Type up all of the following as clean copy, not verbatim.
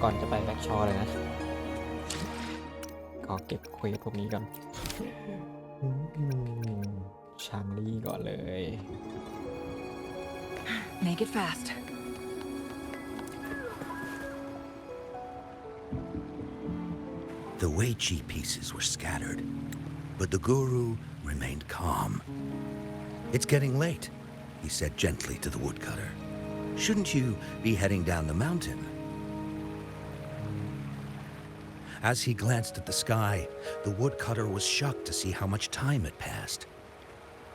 ก่อนจะไปแบ็กชอร์เลยนะขอเก็บเควสพวกนี้ก่อนชามลี่ก่อนเลย Make it fast. The Wei Chi pieces were scattered, but the guru remained calm. It's getting late, he said gently to the woodcutter. Shouldn't you be heading down the mountain? As he glanced at the sky, the woodcutter was shocked to see how much time had passed.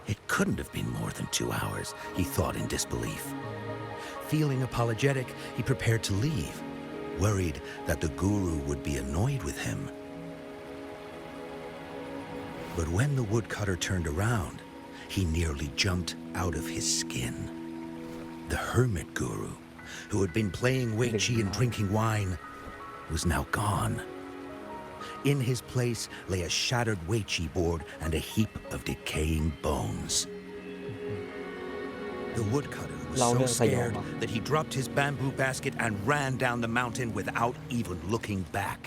It couldn't have been more than 2 hours, he thought in disbelief. Feeling apologetic, he prepared to leave, worried that the guru would be annoyed with him. But when the woodcutter turned around, he nearly jumped out of his skin. The hermit guru, who had been playing Wei Chi and drinking wine, was now gone. In his place lay a shattered Wei Chi board and a heap of decaying bones. The woodcutter was so scared that he dropped his bamboo basket and ran down the mountain without even looking back.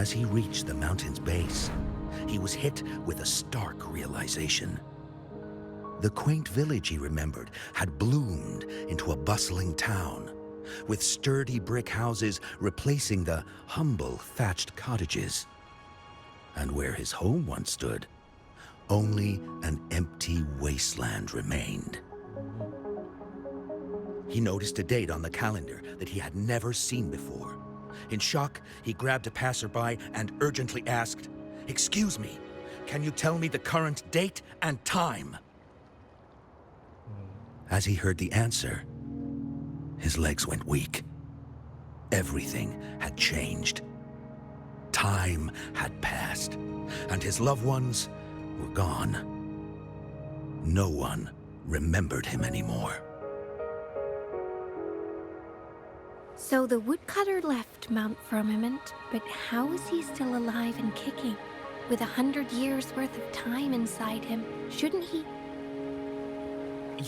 As he reached the mountain's base, he was hit with a stark realization. The quaint village he remembered had bloomed into a bustling town, with sturdy brick houses replacing the humble thatched cottages. And where his home once stood, only an empty wasteland remained. He noticed a date on the calendar that he had never seen before. In shock, he grabbed a passerby and urgently asked, "Excuse me, can you tell me the current date and time?" As he heard the answer, his legs went weak. Everything had changed. Time had passed, and his loved ones were gone. No one remembered him anymore. So the woodcutter left Mount Firmament, but how is he still alive and kicking? With 100 years worth of time inside him, shouldn't he?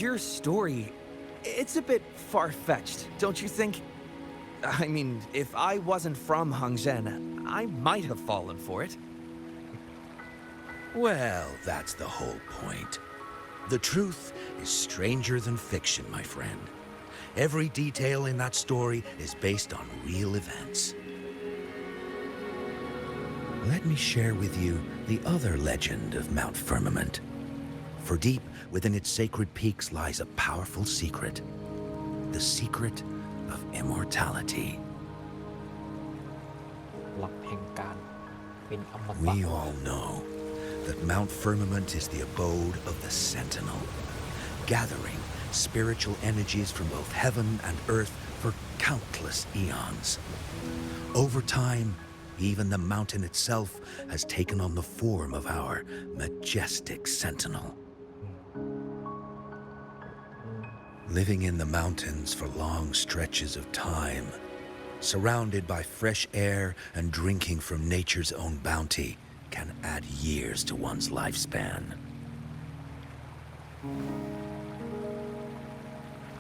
Your story, it's a bit far-fetched, don't you think? I mean, if I wasn't from Hongzhen, I might have fallen for it. Well, that's the whole point. The truth is stranger than fiction, my friend. Every detail in that story is based on real events. Let me share with you the other legend of Mount Firmament. For deep within its sacred peaks lies a powerful secret. The secret of immortality. หลักแห่งการเป็นอมตะ We all know that Mount Firmament is the abode of the Sentinel, gathering spiritual energies from both heaven and earth for countless eons. Over time, even the mountain itself has taken on the form of our majestic sentinel. Living in the mountains for long stretches of time, surrounded by fresh air and drinking from nature's own bounty, can add years to one's lifespan.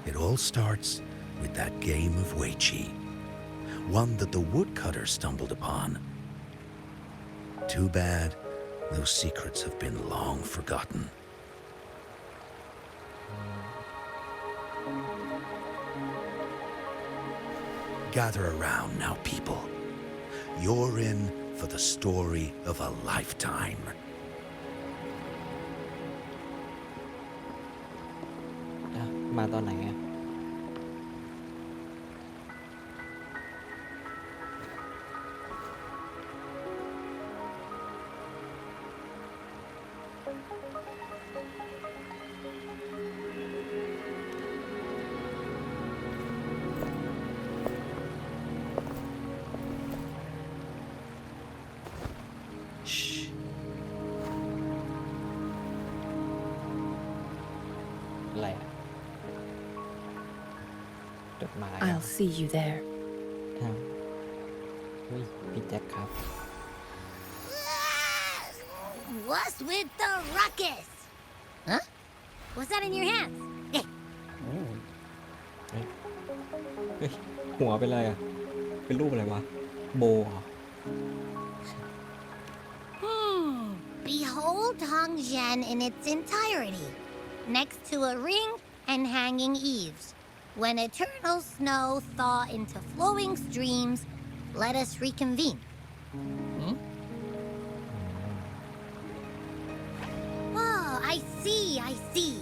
It all starts with that game of Wei Chi, one that the woodcutter stumbled upon. Too bad those secrets have been long forgotten. Gather around now, people. You're in for the story of a lifetime. มาตอนไหนอะอะไรอะจดหมาย I'll see you there. เฮ้ยพี่แจ็คครับ What's with the ruckus? Huh? What's that in your hands? เฮ้ย หัวเป็นอะไรอ่ะ เป็นรูปอะไรวะ โบเหรอ Behold Hongzhen in its entirety, next to a ring and hanging eaves. When eternal snow thaw into flowing streams, let us reconvene. Oh, I see, I see.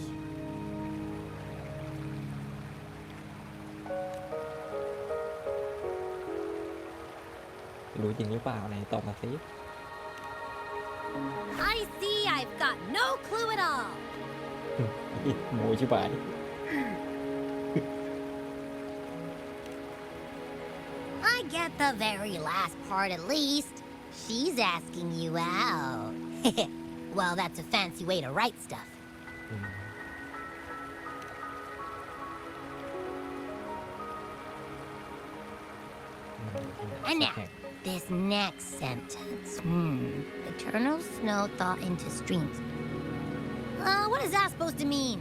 รู้จริงหรือเปล่าไหนตอบมาสิ I see I've got no clue at all. โมชิบาย I get the very last part at least. She's asking you out. Well, that's a fancy way to write stuff. And now, this next sentence. Eternal snow thaw into streams. What is that supposed to mean?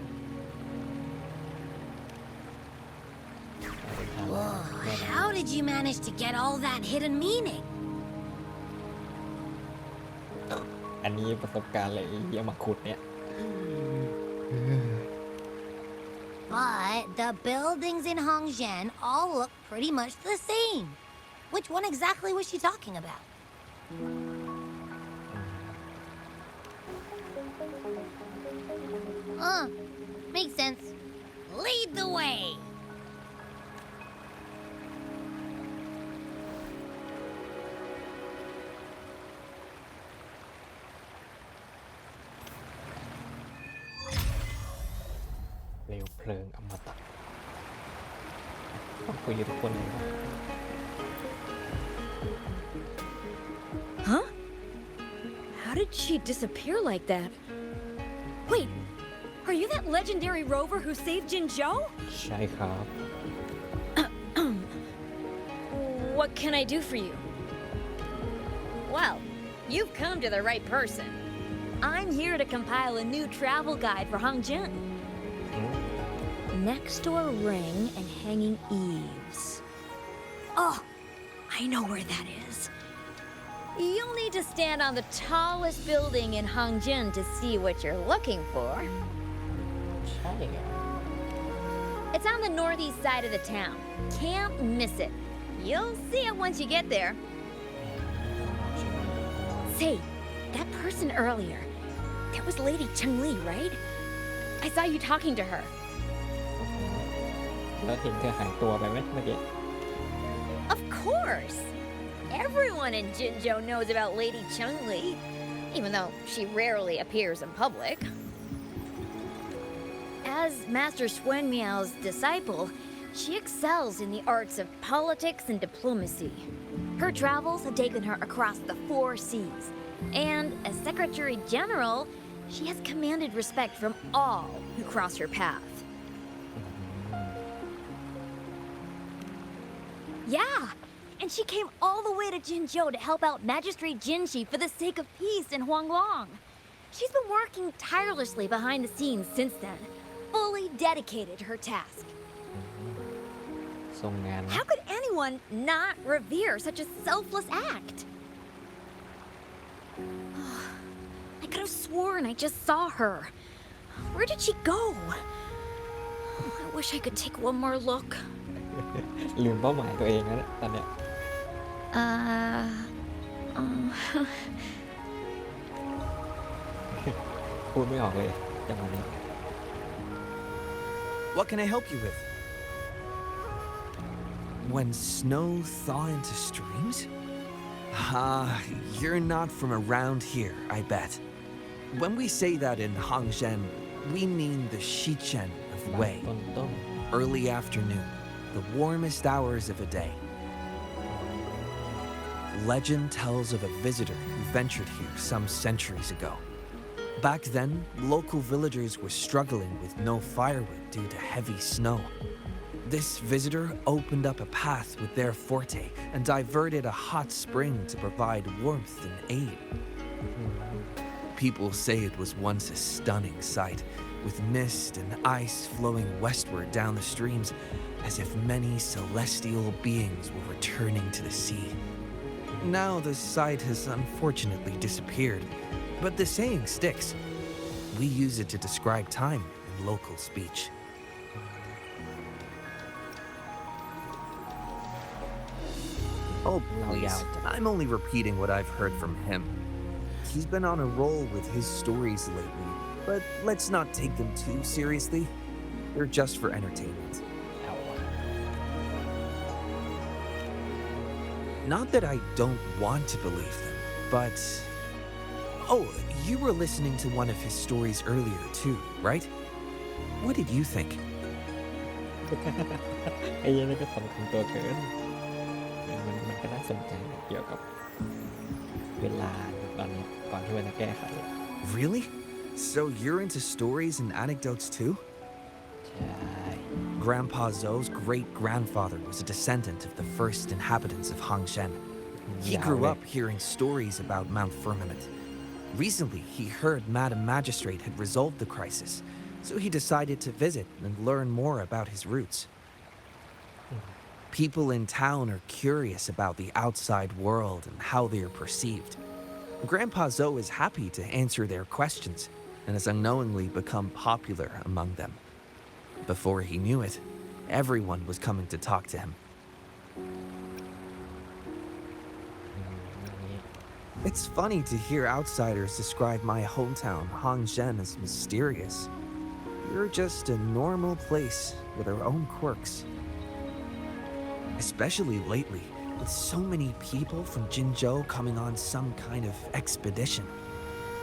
Whoa, how did you manage to get all that hidden meaning? อันนี้ประสบการณ์เลยเยี่ยมาขุดเนี่ย But the buildings in Hongzhen all look pretty much the same. Which one exactly was she talking about? Makes sense. Lead the way. เปลวเพลิงอมตะต้องคุยกับทุกคนเลยนะ Huh? How did she disappear like that? Wait, are you that legendary rover who saved Jinzhou? ใช่ครับ What can I do for you? Well, you've come to the right person. I'm here to compile a new travel guide for Hongzhen. Next door ring and hanging eaves. Oh, I know where that is. You'll need to stand on the tallest building in Hongzhen to see what you're looking for. ใช่เหรอ It's on the northeast side of the town. Can't miss it. You'll see it once you get there. Say, that person earlier, that was Lady Chengli, right? I saw you talking to her. แล้วเห็นเธอหายตัวไปไหมเมื่อกี้ Of course! Everyone in Jinzhou knows about Lady Chengli, even though she rarely appears in public. As Master Swen Miao's disciple, she excels in the arts of politics and diplomacy. Her travels have taken her across the 4 seas, and as Secretary General, she has commanded respect from all who cross her path. Yeah, and she came all the way to Jinzhou to help out Magistrate Jinshi for the sake of peace in Huanglong. She's been working tirelessly behind the scenes since then, fully dedicated to her task. ทรงงานนะ How could anyone not revere such a selfless act? I could have sworn I just saw her. Where did she go? I wish I could take one more look. ลืมเป้าหมายตัวเองแล้วนะตอนเนี้ย พูดไม่ออกเลยจังหวะนี้ What can I help you with? When snow thaw into streams? You're not from around here, I bet. When we say that in Hongzhen, we mean the Shichen of Wei. ต้น Early afternoon, the warmest hours of a day. Legend tells of a visitor who ventured here some centuries ago. Back then, local villagers were struggling with no firewood due to heavy snow. This visitor opened up a path with their forte and diverted a hot spring to provide warmth and aid. People say it was once a stunning sight, with mist and ice flowing westward down the streams, as if many celestial beings were returning to the sea. Now the sight has unfortunately disappeared, but the saying sticks. We use it to describe time in local speech. Oh, please. I'm only repeating what I've heard from him. He's been on a roll with his stories lately, but let's not take them too seriously. They're just for entertainment. เอาวะ Not that I don't want to believe them, but... Oh, you were listening to one of his stories earlier too, right? What did you think? ไอ้เหี้ยนี่ก็สำคัญตัวเกินมันก็น่าสนใจเกี่ยวกับเวลาตอนนี้ก่อนที่มันจะแก้ไข Really? So you're into stories and anecdotes too? ใช่ Grandpa Zhou's great-grandfather was a descendant of the first inhabitants of Hangshen. He grew up hearing stories about Mount Firmament. Recently, he heard Madam Magistrate had resolved the crisis, so he decided to visit and learn more about his roots. People in town are curious about the outside world and how they are perceived. Grandpa Zhou is happy to answer their questions and has unknowingly become popular among them. Before he knew it, everyone was coming to talk to him. It's funny to hear outsiders describe my hometown, Hangshen, as mysterious. You're just a normal place with our own quirks. Especially lately, with so many people from Jinzhou coming on some kind of expedition.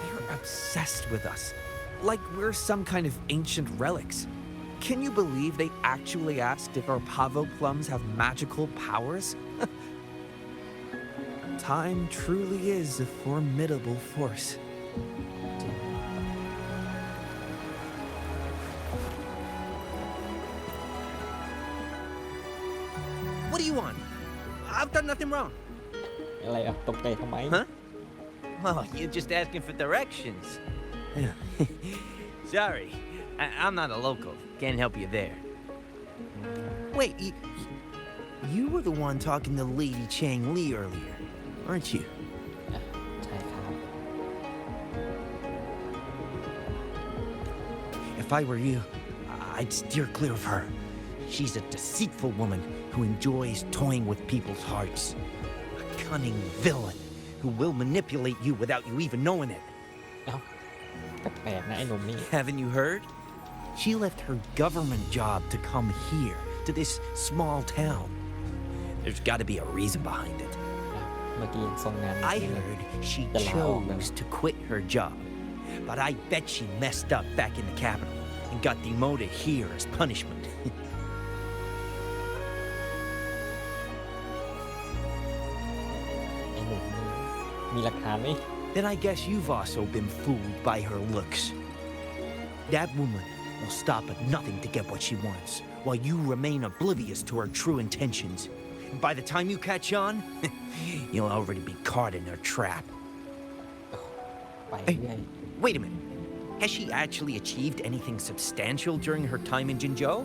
They're obsessed with us, like we're some kind of ancient relics. Can you believe they actually asked if our pavo plums have magical powers? Time truly is a formidable force. What do you want? I've done nothing wrong. อะไรอ่ะตกใจทำไม Huh? Oh, you're just asking for directions. Sorry, I'm not a local. Can't help you there. Wait, you were the one talking to Lady Chang Li earlier, aren't you? ใช่ครับ If I were you, I'd steer clear of her. She's a deceitful woman who enjoys toying with people's hearts. A cunning villain who will manipulate you without you even knowing it. เอ้าแปลกๆนะไอ้หนุ่มนี่ Haven't you heard? She left her government job to come here, to this small town. There's got to be a reason behind it. เมื่อกี้ทรงงาน I heard she The law. chose to quit her job, but I bet she messed up back in the capital and got demoted here as punishment. ไอ้หนุ่มนี่มีหลักฐานไหม Then I guess you've also been fooled by her looks. That woman will stop at nothing to get what she wants, while you remain oblivious to her true intentions. And by the time you catch on, you'll already be caught in her trap. ไป Hey, เรื่อย wait a minute. Has she actually achieved anything substantial during her time in Jinzhou?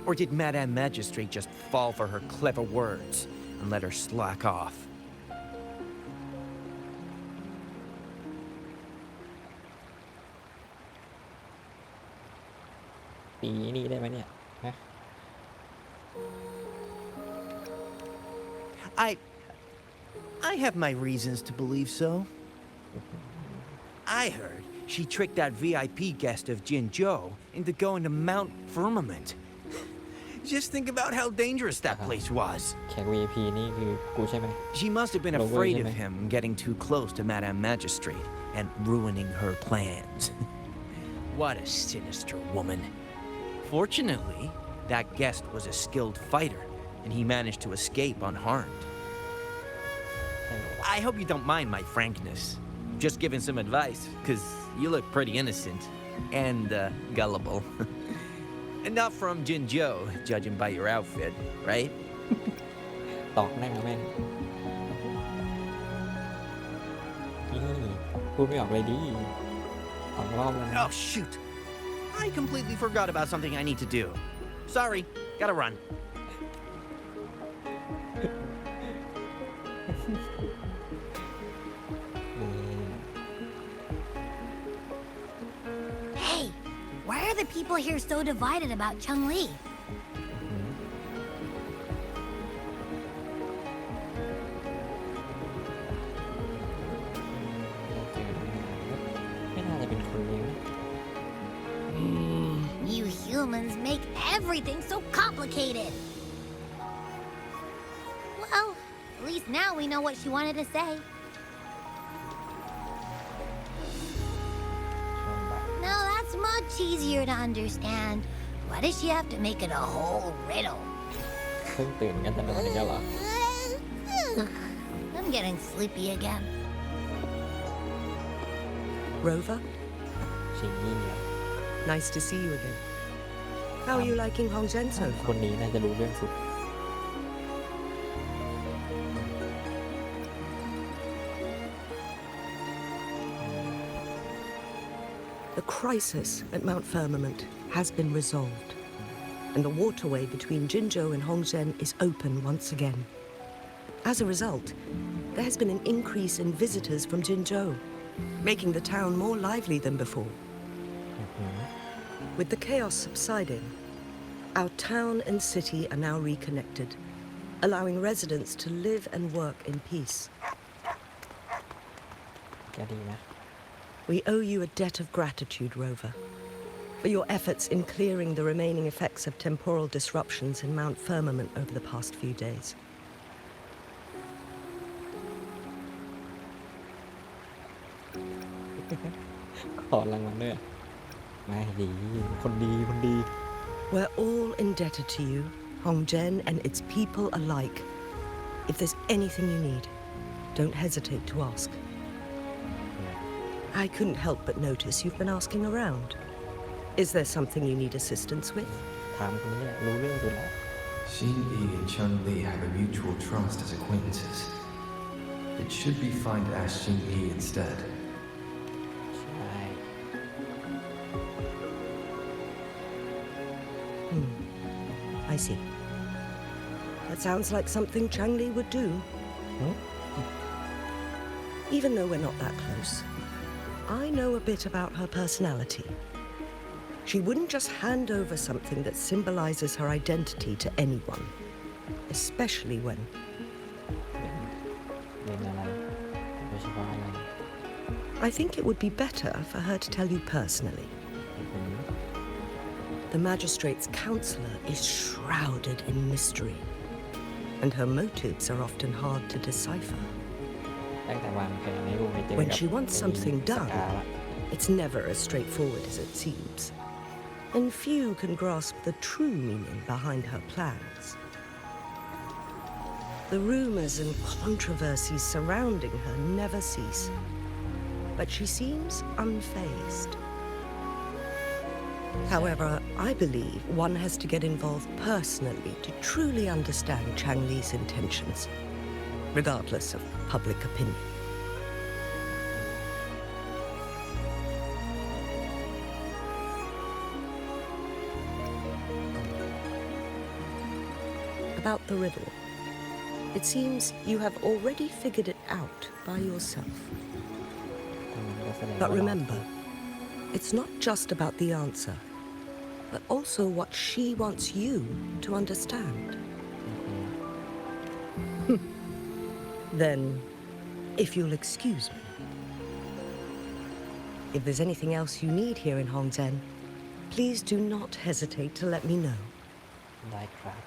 Or did Madame Magistrate just fall for her clever words and let her slack off? ปีนี้ได้ไหมเนี่ยฮะ I have my reasons to believe so. I heard she tricked that VIP guest of Jinzhou into going to Mount Firmament. Just think about how dangerous that place was. แขก VIP นี่คือกูใช่ไหม She must have been Lower, afraid of yeah. him getting too close to Madame Magistrate and ruining her plans. What a sinister woman. Fortunately, that guest was a skilled fighter, and he managed to escape unharmed. ใช่เหรอวะ I hope you don't mind my frankness. Just giving some advice, because you look pretty innocent and gullible. And not from Jinzhou, judging by your outfit, right? ตอกหน้าแม่งนี่พูดไม่ออกเลยดิสองรอบแล้วนะ Oh, shoot. I completely forgot about something I need to do. Sorry, gotta run. นี่ Hey, why are the people here so divided about Chun-Li? อืมไม่น่าจะเป็นคนเลว You humans make everything so complicated. Well, at least now we know what she wanted to say. No, that's much easier to understand. Why does she have to make it a whole riddle? เพิ่งตื่นกันแต่นอนอีกแล้วเหรอ I'm getting sleepy again. Rover, ชิงนี่เนี่ย nice to see you again. How are you liking Hongzhen so ค far? นนี้น่าจะรู้เรื่องสุด The crisis at Mount Firmament has been resolved, and the waterway between Jinzhou and Hongzhen is open once again. As a result, there has been an increase in visitors from Jinzhou, making the town more lively than before. With the chaos subsiding, our town and city are now reconnected, allowing residents to live and work in peace. แกดีนะ We owe you a debt of gratitude, Rover, for your efforts in clearing the remaining effects of temporal disruptions in Mount Firmament over the past few days. ขอรางวัลด้วยไม่ดีคนดีคนดี We're all indebted to you, Hongzhen and its people alike. If there's anything you need, don't hesitate to ask. I couldn't help but notice you've been asking around. Is there something you need assistance with? ถามคนนี้แหละรู้เรื่องสุดแล้ว Xin Yi and Chun Li have a mutual trust as acquaintances. It should be fine to ask Xin Yi instead. ใช่ I see. That sounds like something Chang Li would do. Even though we're not that close, I know a bit about her personality. She wouldn't just hand over something that symbolizes her identity to anyone, especially when เรียนอะไรโดยเฉพาะอะไร I think it would be better for her to tell you personally. The magistrate's counselor is shrouded in mystery, and her motives are often hard to decipher. ตั้งแต่วางแผนให้ลูกไปเจอ When กับ she wants something ส done, กาละ it's never as straightforward as it seems, and few can grasp the true meaning behind her plans. The rumors and controversies surrounding her never cease, but she seems unfazed. However, I believe one has to get involved personally to truly understand Chang Li's intentions, regardless of public opinion. About the riddle. It seems you have already figured it out by yourself. ทางนั้นก็แสดง But ว่า remember, it's not just about the answer, but also what she wants you to understand. Then, if you'll excuse me, if there's anything else you need here in Hongzhen, please do not hesitate to let me know. ได้ครับ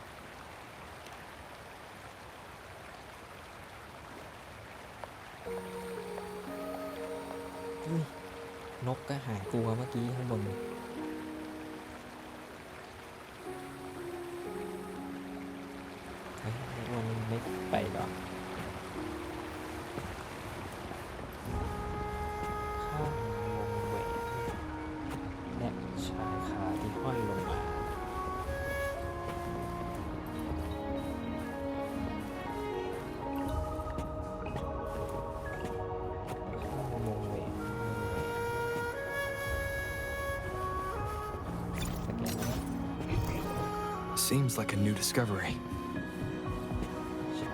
อุ๊ยนกก็หายกลัวเมื่อกี้ข้างบนเฮ้ยวันนี้ไม่ไปหรอกข้างวงแหวนและชายคาที่ห้อยลงมาข้างวงแหวน Seems like a new discovery. ใช่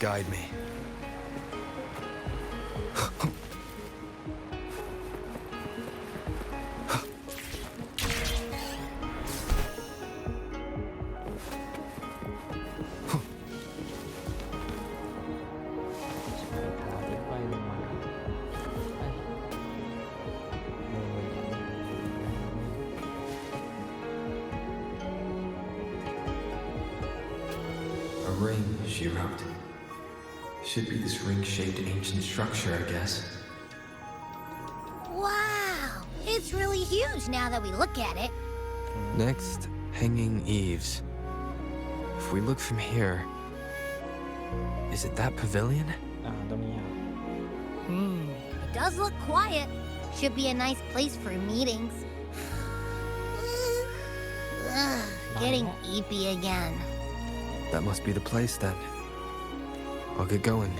guide me. เท้าที่ค่อยลงมาเอ้ยโอ้ย A ring, she wrote. Should be this ring-shaped ancient structure, I guess. Wow! It's really huge now that we look at it. Next, hanging eaves. If we look from here, is it that pavilion? ตรงนี้อ่ะ It does look quiet. Should be a nice place for meetings. Ugh, getting eepy again. That must be the place then. I'll get going.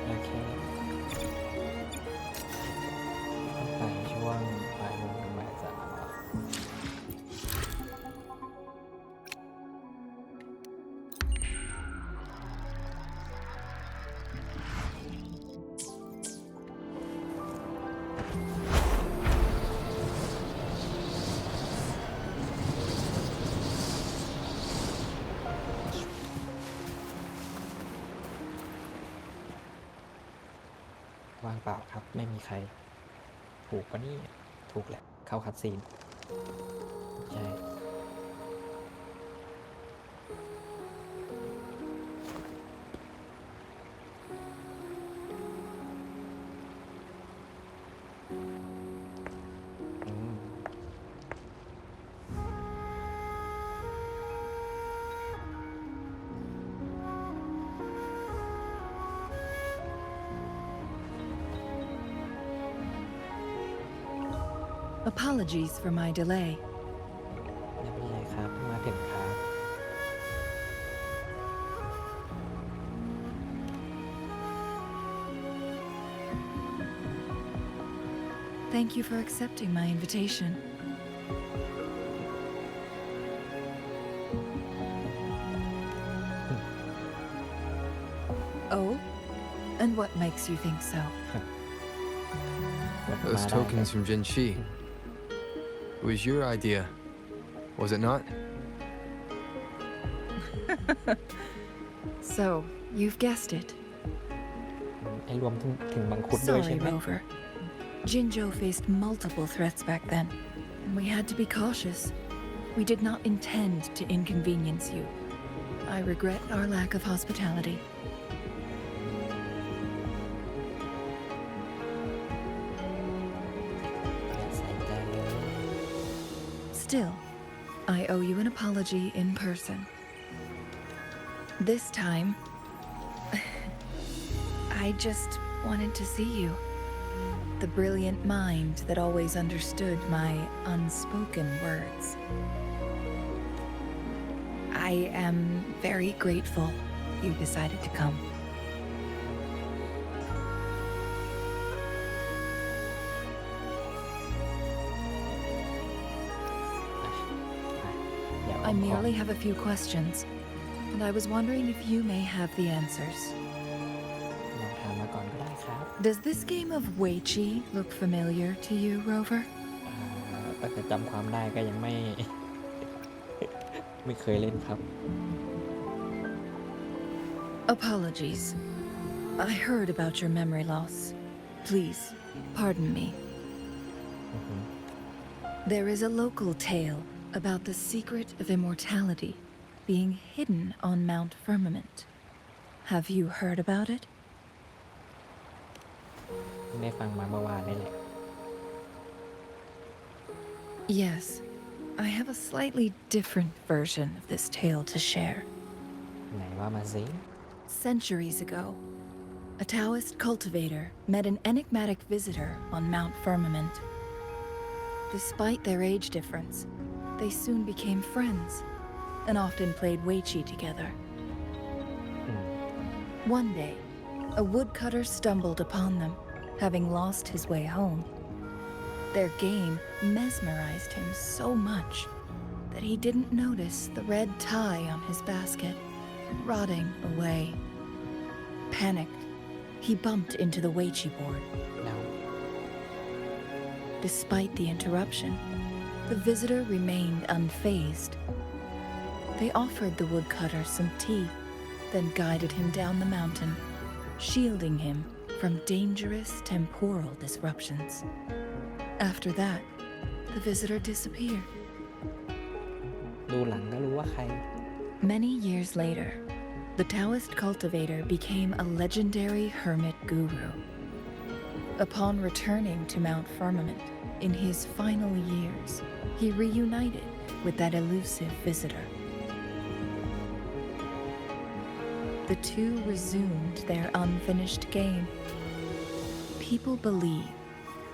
โอเคต้องไปช่วงบ่ายโมงถึงบ่ายสามอ่ะว่างเปล่าครับ ไม่มีใคร ถูกปะนี่ถูกแหละ เข้าคัดซีน ใช่ อืม Apologies for my delay. ไม่เป็นไรครับเพิ่งมาถึงครับ Thank you for accepting my invitation. Oh? And what makes you think so? กด Those มาได้ tokens from Jinshi. It was your idea, was it not? So, you've guessed it. ไอ้รวมถึงมังคุดด้วยใช่ Sorry, ไหม Rover. Jinjo faced multiple threats back then, and we had to be cautious. We did not intend to inconvenience you. I regret our lack of hospitality. อย่าใส่ใจเลย Still, I owe you an apology in person. This time, I just wanted to see you. The brilliant mind that always understood my unspoken words. I am very grateful you decided to come. เดี๋ยว I เอาของ merely have a few questions, and I was wondering if you may have the answers. ลองถามมาก่อนก็ได้ครับ Does this game of Weiqi look familiar to you, Rover? ตั้งแต่จำความได้ก็ยังไม่ ไม่เคยเล่นครับ Apologies. I heard about your memory loss. Please, pardon me. อือฮึ There is a local tale about the secret of immortality being hidden on Mount Firmament. Have you heard about it? ได้ฟังมาเมื่อวานนี่แหละ Yes, I have a slightly different version of this tale to share. ไหนว่ามาสิ Centuries ago, a Taoist cultivator met an enigmatic visitor on Mount Firmament. Despite their age difference, they soon became friends and often played Weiqi together. อืม One day, a woodcutter stumbled upon them, having lost his way home. Their game mesmerized him so much that he didn't notice the red tie on his basket, rotting away Panicked, he bumped into the Weiqi board. แล้ว Despite the interruption, the visitor remained unfazed. They offered the woodcutter some tea, then guided him down the mountain, shielding him from dangerous temporal disruptions. After that, the visitor disappeared. ดูหลังก็รู้ว่าใคร Many years later, the Taoist cultivator became a legendary hermit guru. Upon returning to Mount Firmament in his final years, he reunited with that elusive visitor. The two resumed their unfinished game. People believe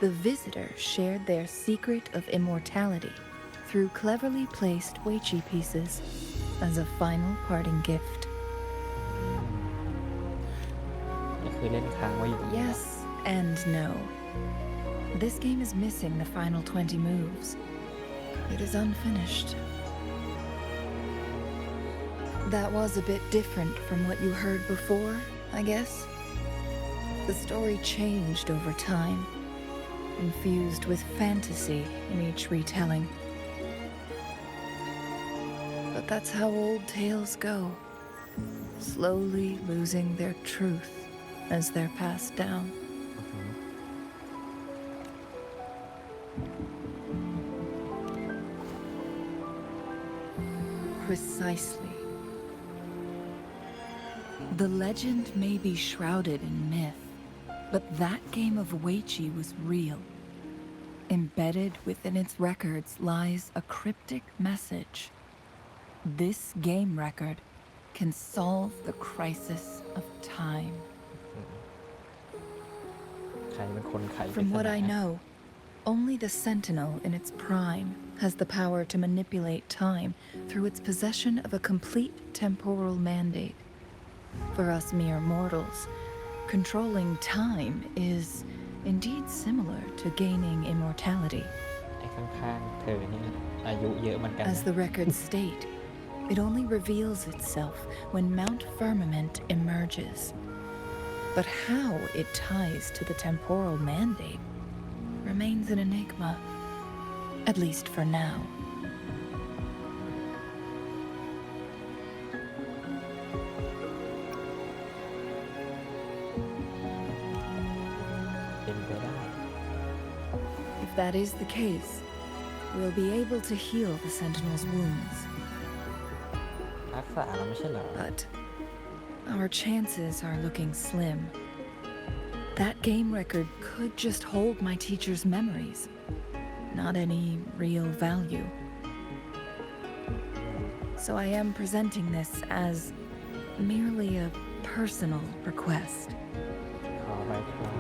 the visitor shared their secret of immortality through cleverly placed Weiqi pieces as a final parting gift. ก็คือเล่นค้างไว้อยู่ Yes and no. This game is missing the final 20 moves. It is unfinished. That was a bit different from what you heard before, I guess. The story changed over time, infused with fantasy in each retelling. But that's how old tales go, slowly losing their truth as they're passed down. Precisely. The legend may be shrouded in myth, but that game of Weiqi was real. Embedded within its records lies a cryptic message. This game record can solve the crisis of time. ใครเป็นคนไขปริศนา From what I know, only the Sentinel in its prime has the power to manipulate time through its possession of a complete temporal mandate. For us mere mortals, controlling time is indeed similar to gaining immortality. ไอ้ข้างๆเธอนี่อายุเยอะเหมือนกัน As นะ the records state, it only reveals itself when Mount Firmament emerges. But how it ties to the temporal mandate remains an enigma, at least for now. เป็นไปได้ If that is the case, we'll be able to heal the Sentinel's wounds. รักษาแล้วไม่ใช่เหรอ But our chances are looking slim. That game record could just hold my teacher's memories, not any real value. So I am presenting this as merely a personal request. ขอไว้ครับ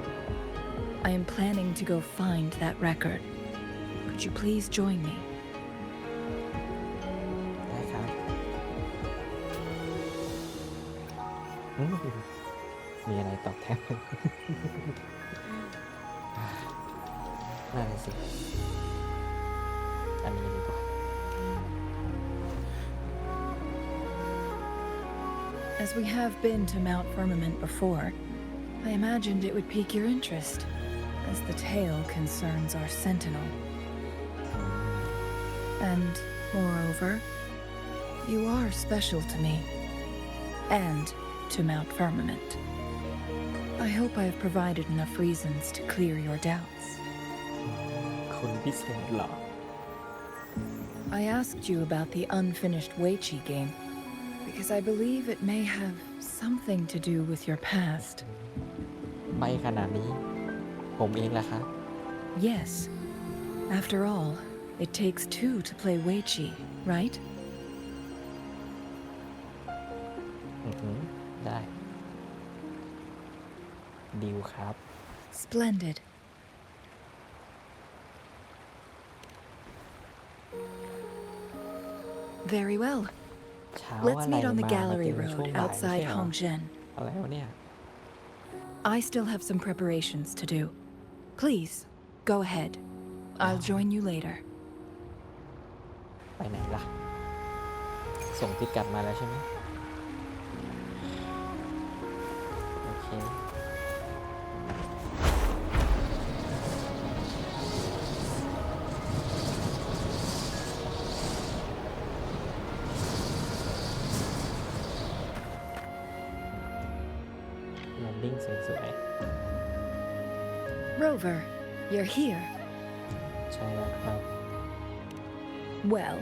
I am planning to go find that record. Could you please join me? ได้ครับมีอะไรตอบแทน น่าจะสิ อันนี้ดีกว่า As we have been to Mount Firmament before, I imagined it would pique your interest, as the tale concerns our Sentinel. And, moreover, you are special to me, and to Mount Firmament. I hope I have provided enough reasons to clear your doubts. คนพิเศษเหรอ I asked you about the unfinished Weiqi game, because I believe it may have something to do with your past. ไม่ขนาดนี้ ผมเองล่ะครับ Yes. After all, it takes two to play Weiqi, right? อือหือได้ ดีลครับ Splendid. Very well. เช้า Let's อะไร meet on มา the มา gallery เจอช่วง road บ่ายไม่ outside ใช่เหรอ Hongzhen. อะไรวะเนี่ย I still have some preparations to do. Please, go ahead. I'll join you later. ไปไหนล่ะ ส่งพิกัดมาแล้วใช่ไหม โอเค แลนดิ้งสวย Rover, you're here. ๆใช่แล้วครับ Well,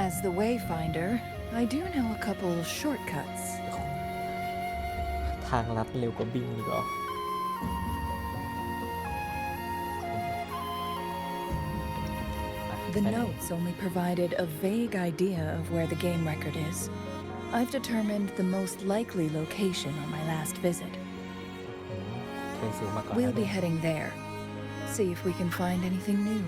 as the Wayfinder, I do know a couple shortcuts. ทางลัดเร็วกว่าบิงอีกเหรอ The notes only provided a vague idea of where the game record is. I've determined the most likely location on my last visit. เคยซื้อมาก่อน We'll be heading there. See if we can find anything new.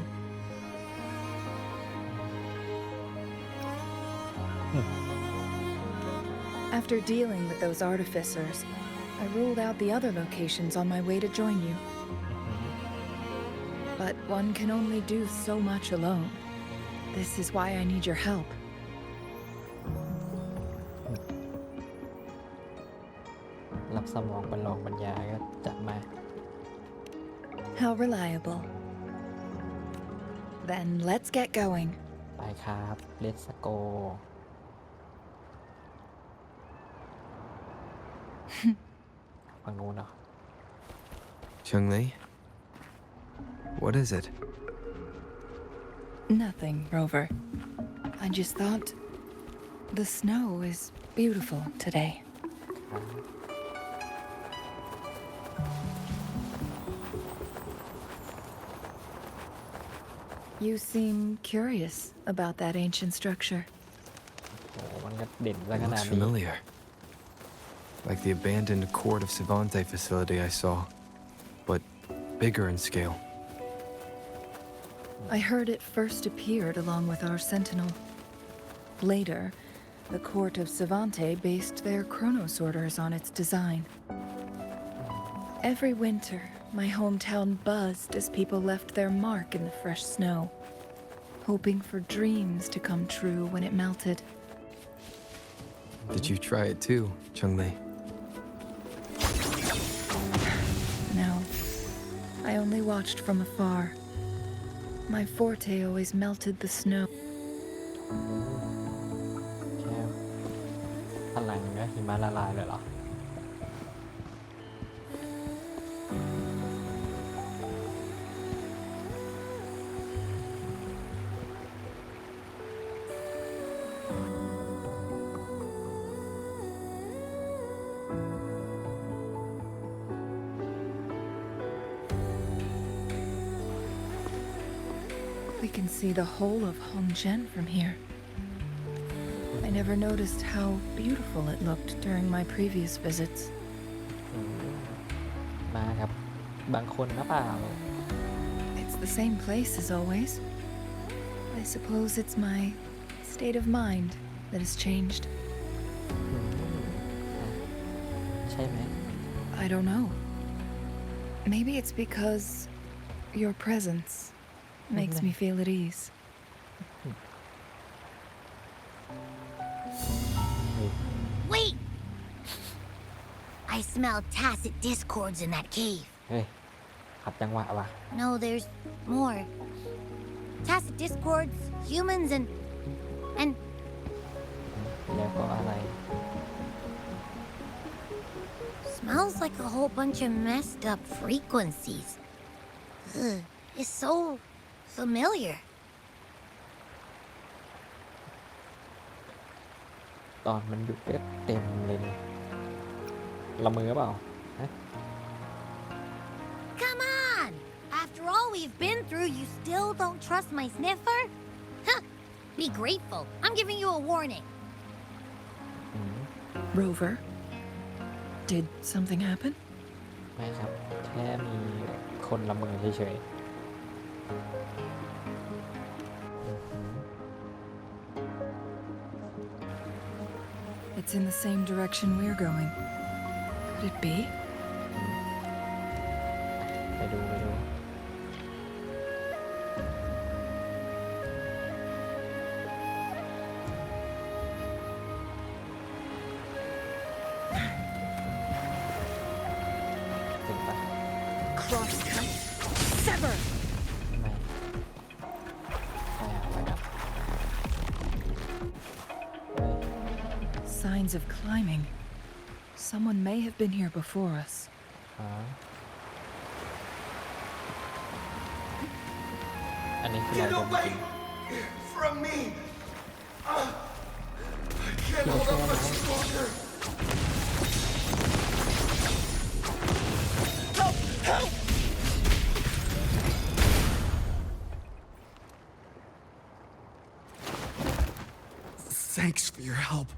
After dealing with those artificers, I ruled out the other locations on my way to join you. But one can only do so much alone. This is why I need your help. รับสมองประลองปัญญาก็จัดมา How reliable. Then let's get going. ไปครับ Let's go ฝั่งนู้นเนาะ Chungli? What is it? Nothing, Rover. I just thought the snow is beautiful today. You seem curious about that ancient structure. โอ้มันก็เด่นซะ It ขนา looks ดนี้ familiar. Like the abandoned Court of Savante facility I saw, but bigger in scale. I heard it first appeared along with our sentinel. Later, the Court of Savante based their chronos orders on its design. Every winter, my hometown buzzed as people left their mark in the fresh snow, hoping for dreams to come true when it melted. Did you try it too, Chungli? No, I only watched from afar. My forte always melted the snow. แค่พลังก็หิมะละลายเลยเหรอ We can see the whole of Hongzhen from here. I never noticed how beautiful it looked during my previous visits. มาครับ บางคนนะเปล่า It's the same place as always. I suppose it's my state of mind that has changed. ใช่ไหม I don't know. Maybe it's because your presence makes me feel at ease. Wait! I smell tacit discords in that cave. เฮ้ย ขัดจังหวะว่ะ No, there's more. Tacit discords, humans, and แล้วก็อะไร smells like a whole bunch of messed up frequencies. Ugh, it's so familiar. ตอนมันอยู่เต็มเลยเนี่ยละมือเปล่า Come on! After all we've been through, you still don't trust my sniffer? Huh! Be grateful. I'm giving you a warning. Rover, did something happen? ไม่ครับ แค่มีคนละมือเฉย It's in the same direction we're going. Could it be? ๆไปดู It Crosscut. Sever. ไม่ไปดับ Signs of climbing. Someone may have been here before us. อันนี้คือเราโดนจริง from me! I can't hold up much longer! Help! Thanks for your help.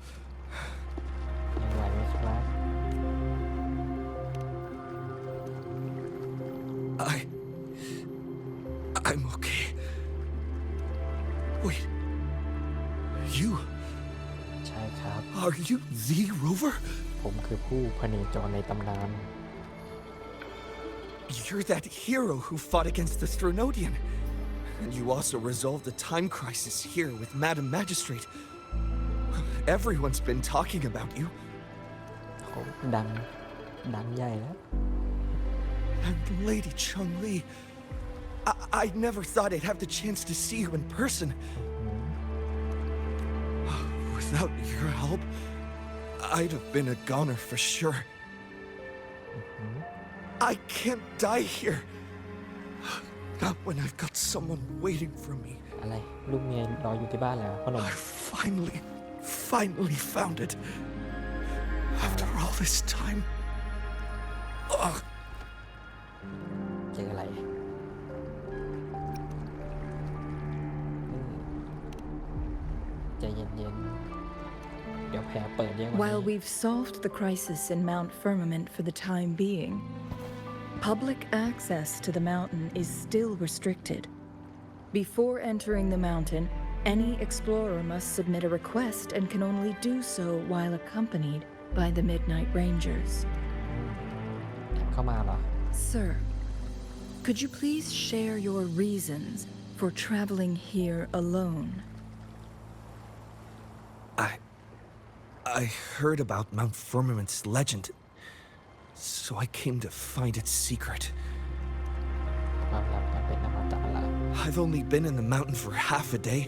ยังไหวไหมครับ I'm okay. Wait. You? ใช่ครับ Are you the Rover? ผมคือผู้พเนจรในตำนาน You're that hero who fought against the Stronodian. And you also resolved the time crisis here with Madam Magistrate. Everyone's been talking about you. เขาดังใหญ่แล้ว And Lady Chun-Li. I never thought I'd have the chance to see you in person. Without your help, I'd have been a goner for sure. I can't die here. Not when I've got someone waiting for me. อะไรลูกเมียรออยู่ที่บ้านแล้วพ่อหนุ่ม I finally found it. After all this time. Ugh. เจออะไรใจเย็นๆ เดี๋ยวแผลเปิดเยอะกว่า While นี้ we've solved the crisis in Mount Firmament for the time being, public access to the mountain is still restricted. Before entering the mountain, any explorer must submit a request and can only do so while accompanied by the Midnight Rangers. เข้ามาเหรอ Sir, could you please share your reasons for traveling here alone? I heard about Mount Firmament's legend, so I came to find its secret. ความลับมันเป็นอมตะละ I've only been in the mountain for half a day.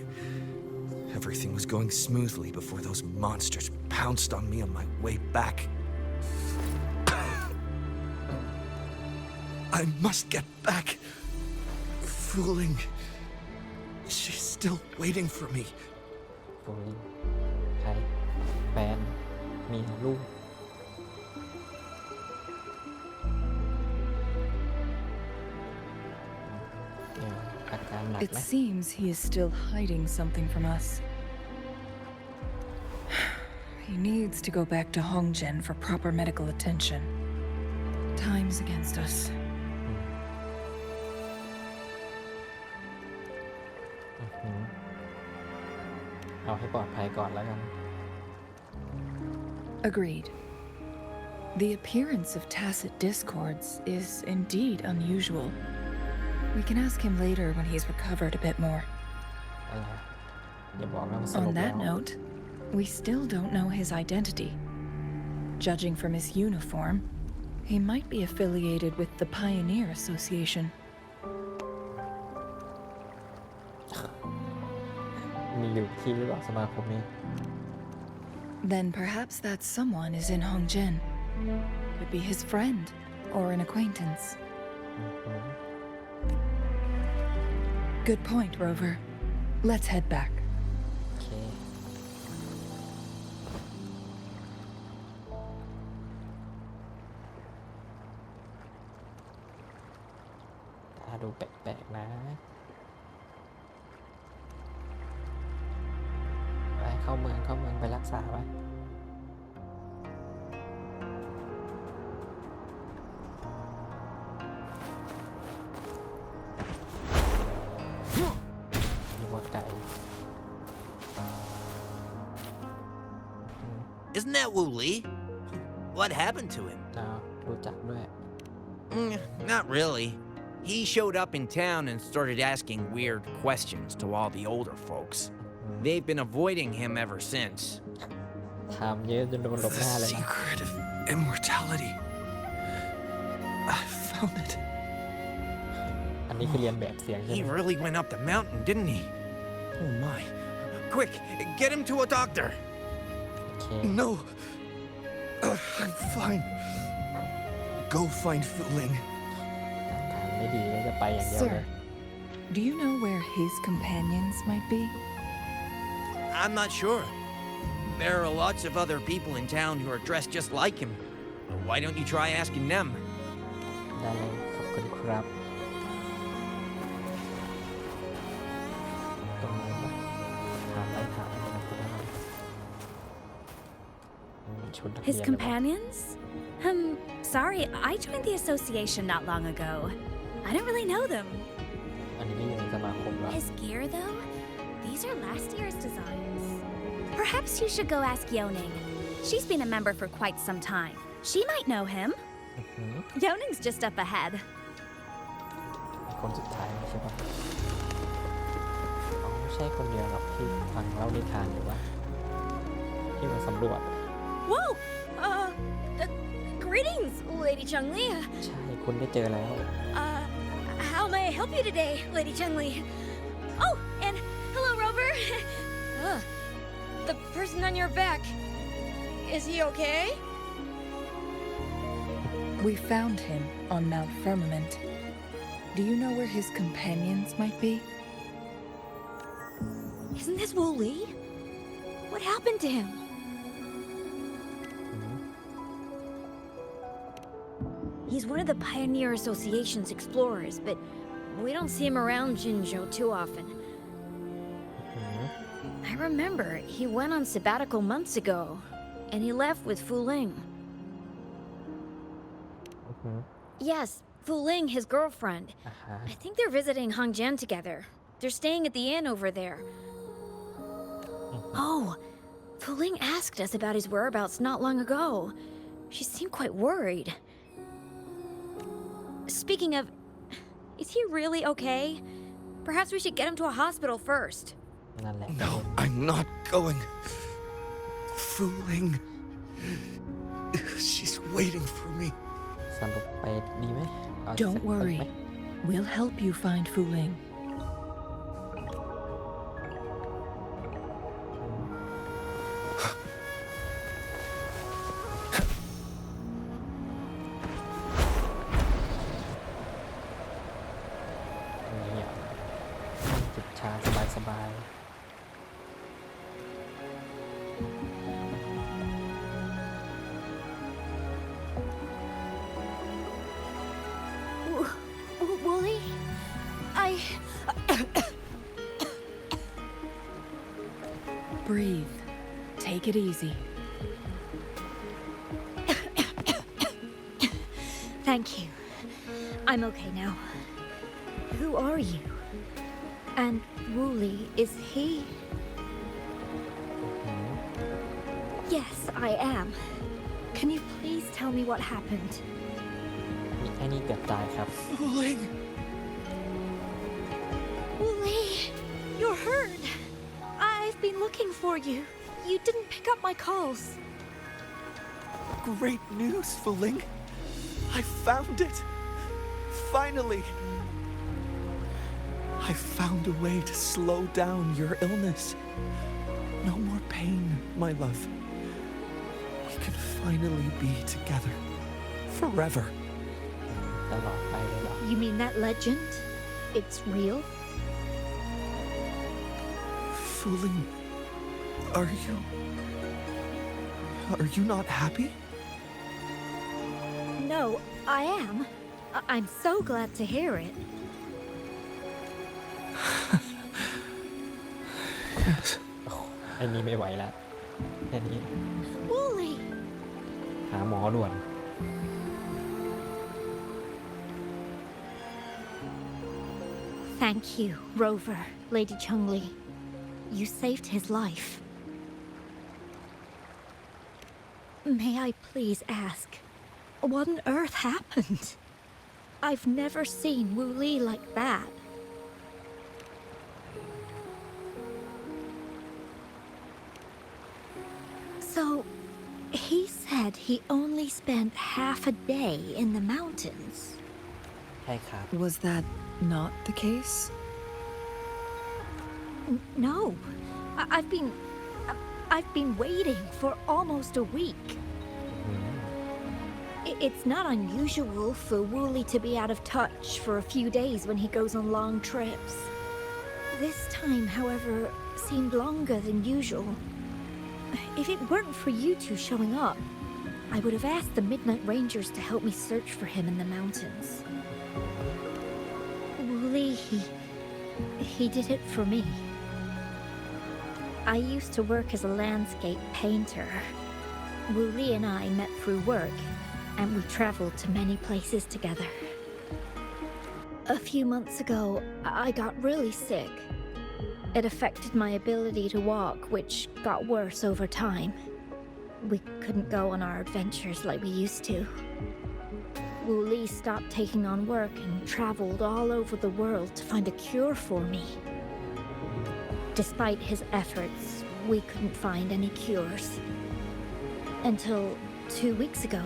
Everything was going smoothly before those monsters pounced on me on my way back. I must get back. Fooling. She's still waiting for me. ฟูลิงใครแฟนเมียลูกอาการหนัก It ไหม seems he is still hiding something from us. He needs to go back to Hongzhen for proper medical attention. Time's against us. เอาให้ปลอดภัยก่อนแล้วกัน Agreed. The appearance of tacit discords is indeed unusual. We can ask him later when he's recovered a bit more. On that note, we still don't know his identity. Judging from his uniform, he might be affiliated with the Pioneer Association. มีอยู่ที่หรือเปล่าสมาคมนี้ Then perhaps that someone is in Hongzhen. Could be his friend or an acquaintance. Good point, Rover. Let's head back. Okay. ถ้าดูแปลกๆนะ ไปเข้าเมืองไปรักษาไว้Isn't that Wu Li? What happened to him? รู้จักด้วย Not really. He showed up in town and started asking weird questions to all the older folks. They've been avoiding him ever since. ถามเยอะจนโดนหลบหน้าเลย The secret of immortality. I found it. นี้คือเรียนแบบเสียงใช่ He ไหม really went up the mountain, didn't he? Oh my. Quick, get him to a doctor. โอเค No. I'm fine. Go find Fu Ling. อาการไม่ดีก็จะไปอย่างเดียวเล Sir, ย do you know where his companions might be? I'm not sure. There are lots of other people in town who are dressed just like him. Why don't you try asking them? ได้เลยขอบคุณครับตรงนี้นะถามได้ถามเลยนะคุณชุดนักเรียน His companions? Sorry, I joined the association not long ago. I don't really know them. อันนี้ไม่อยู่ในสมาคมแล้ว His gear, though? These are last year's designs. Perhaps you should go ask Yoning. She's been a member for quite some time. She might know him. อื้อหือ Yoning's just up ahead. คนสุดท้ายใช่ปะอ๋อไม่ใช่คนเดียวหรอกที่ฟังเล่านิทานหรือว่าที่มาสำรวจ Whoa! Greetings, Lady Chungli. ใช่ คุณได้เจอแล้ว How may I help you today, Lady Chungli? Oh, and hello, Rover. The person on your back. Is he okay? We found him on Mount Firmament. Do you know where his companions might be? Isn't this Wu Li? What happened to him? He's one of the Pioneer Association's explorers, but we don't see him around Jinzhou too often. I remember he went on sabbatical months ago, and he left with Fu Ling. Yes, Fu Ling, his girlfriend. I think they're visiting Hongjian together. They're staying at the inn over there. Oh, Fu Ling asked us about his whereabouts not long ago. She seemed quite worried. Speaking of, is he really okay? Perhaps we should get him to a hospital first. นั่นแหละ No, I'm not going. Fu Ling. She's waiting for me. สรุปไปดีไหมเอา Don't สัก worry. ไหม We'll help you find Fu Ling. นี่อ่ะจิบชาสบายๆ Wooly? Breathe. Take it easy. Thank you. I'm okay now. Who are you? And Wooly, is he? Yes, I am. Can you please tell me what happened? มีแค่นี้เกือบตายครับ Fu Ling. Wooly, you're hurt. I've been looking for you. You didn't pick up my calls. Great news, Fu Ling. I found it. Finally. I found a way to slow down your illness. No more pain, my love. We can finally be together. Forever. ตลอดไปเลยเหรอ You mean that legend? It's real? Fu Ling, are you not happy? No, I am. I'm so glad to hear it. Yes. ไอ้นี่ไม่ไหวแล้วแค่นี้ Wooly! หาหมอด่วน Thank you, Rover, Lady Chungli. You saved his life. May I please ask, what on earth happened? I've never seen Wu Li like that. So, he said he only spent half a day in the mountains. ใช่ครับ Was that not the case? No. I've been waiting for almost a week. It's not unusual for Wooly to be out of touch for a few days when he goes on long trips. This time, however, seemed longer than usual. If it weren't for you two showing up, I would have asked the Midnight Rangers to help me search for him in the mountains. Wooly, he did it for me. I used to work as a landscape painter. Wooly and I met through work, and we traveled to many places together. A few months ago, I got really sick. It affected my ability to walk, which got worse over time. We couldn't go on our adventures like we used to. Wooly stopped taking on work and traveled all over the world to find a cure for me. Despite his efforts, we couldn't find any cures. Until 2 weeks ago,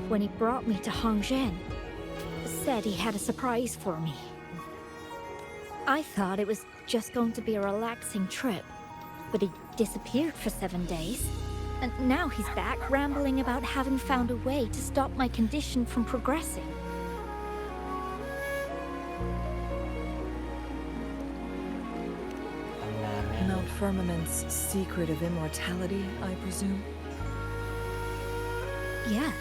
when he brought me to Hongzhen, said he had a surprise for me. I thought it was just going to be a relaxing trip, but he disappeared for 7 days. And now he's back rambling about having found a way to stop my condition from progressing. Mount Firmament's secret of immortality, I presume? Yes.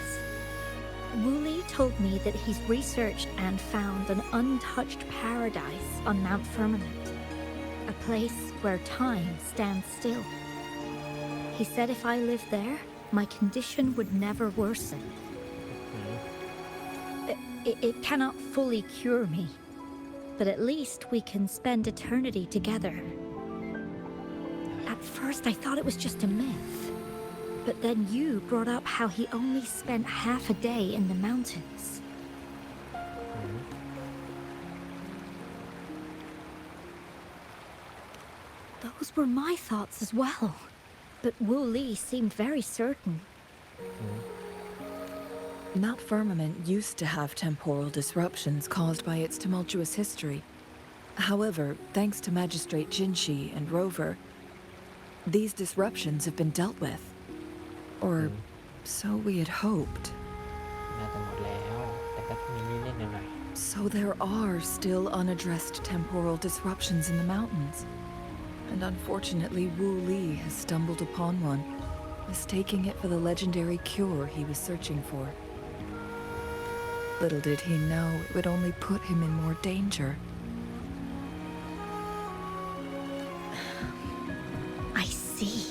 Wooly told me that he's researched and found an untouched paradise on Mount Firmament, a place where time stands still. He said if I lived there, my condition would never worsen. It cannot fully cure me, but at least we can spend eternity together. At first, I thought it was just a myth. But then you brought up how he only spent half a day in the mountains. Those were my thoughts as well. But Wu Li seemed very certain. Mount Firmament used to have temporal disruptions caused by its tumultuous history. However, thanks to Magistrate Jinshi and Rover, these disruptions have been dealt with. Or so we had hoped. น่าจะหมดแล้วแต่ก็มีนิดๆหน่อย So there are still unaddressed temporal disruptions in the mountains. And unfortunately, Wu Li has stumbled upon one, mistaking it for the legendary cure he was searching for. Little did he know it would only put him in more danger. I see.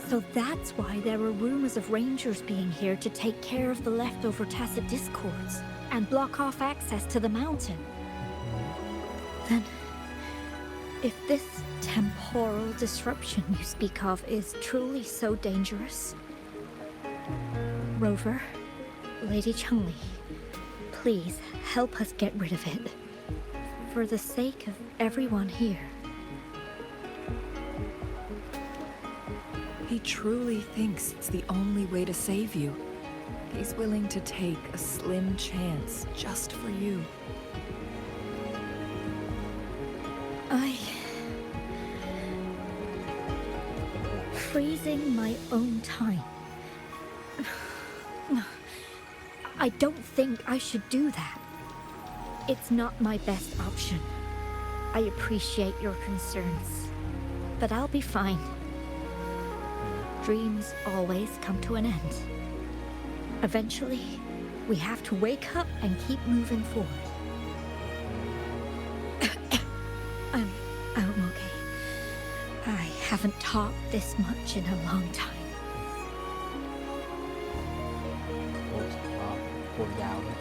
So that's why there were rumors of rangers being here to take care of the leftover tacit discords and block off access to the mountain. Then, if this temporal disruption you speak of is truly so dangerous, Rover, Lady Chengli, please help us get rid of it, for the sake of everyone here. He truly thinks it's the only way to save you. He's willing to take a slim chance just for you. Freezing my own time. I don't think I should do that. It's not my best option. I appreciate your concerns, but I'll be fine. Dreams always come to an end. Eventually, we have to wake up and keep moving forward. I'm okay. I haven't talked this much in a long time. ๆโอ้ก็พูดยาวเลย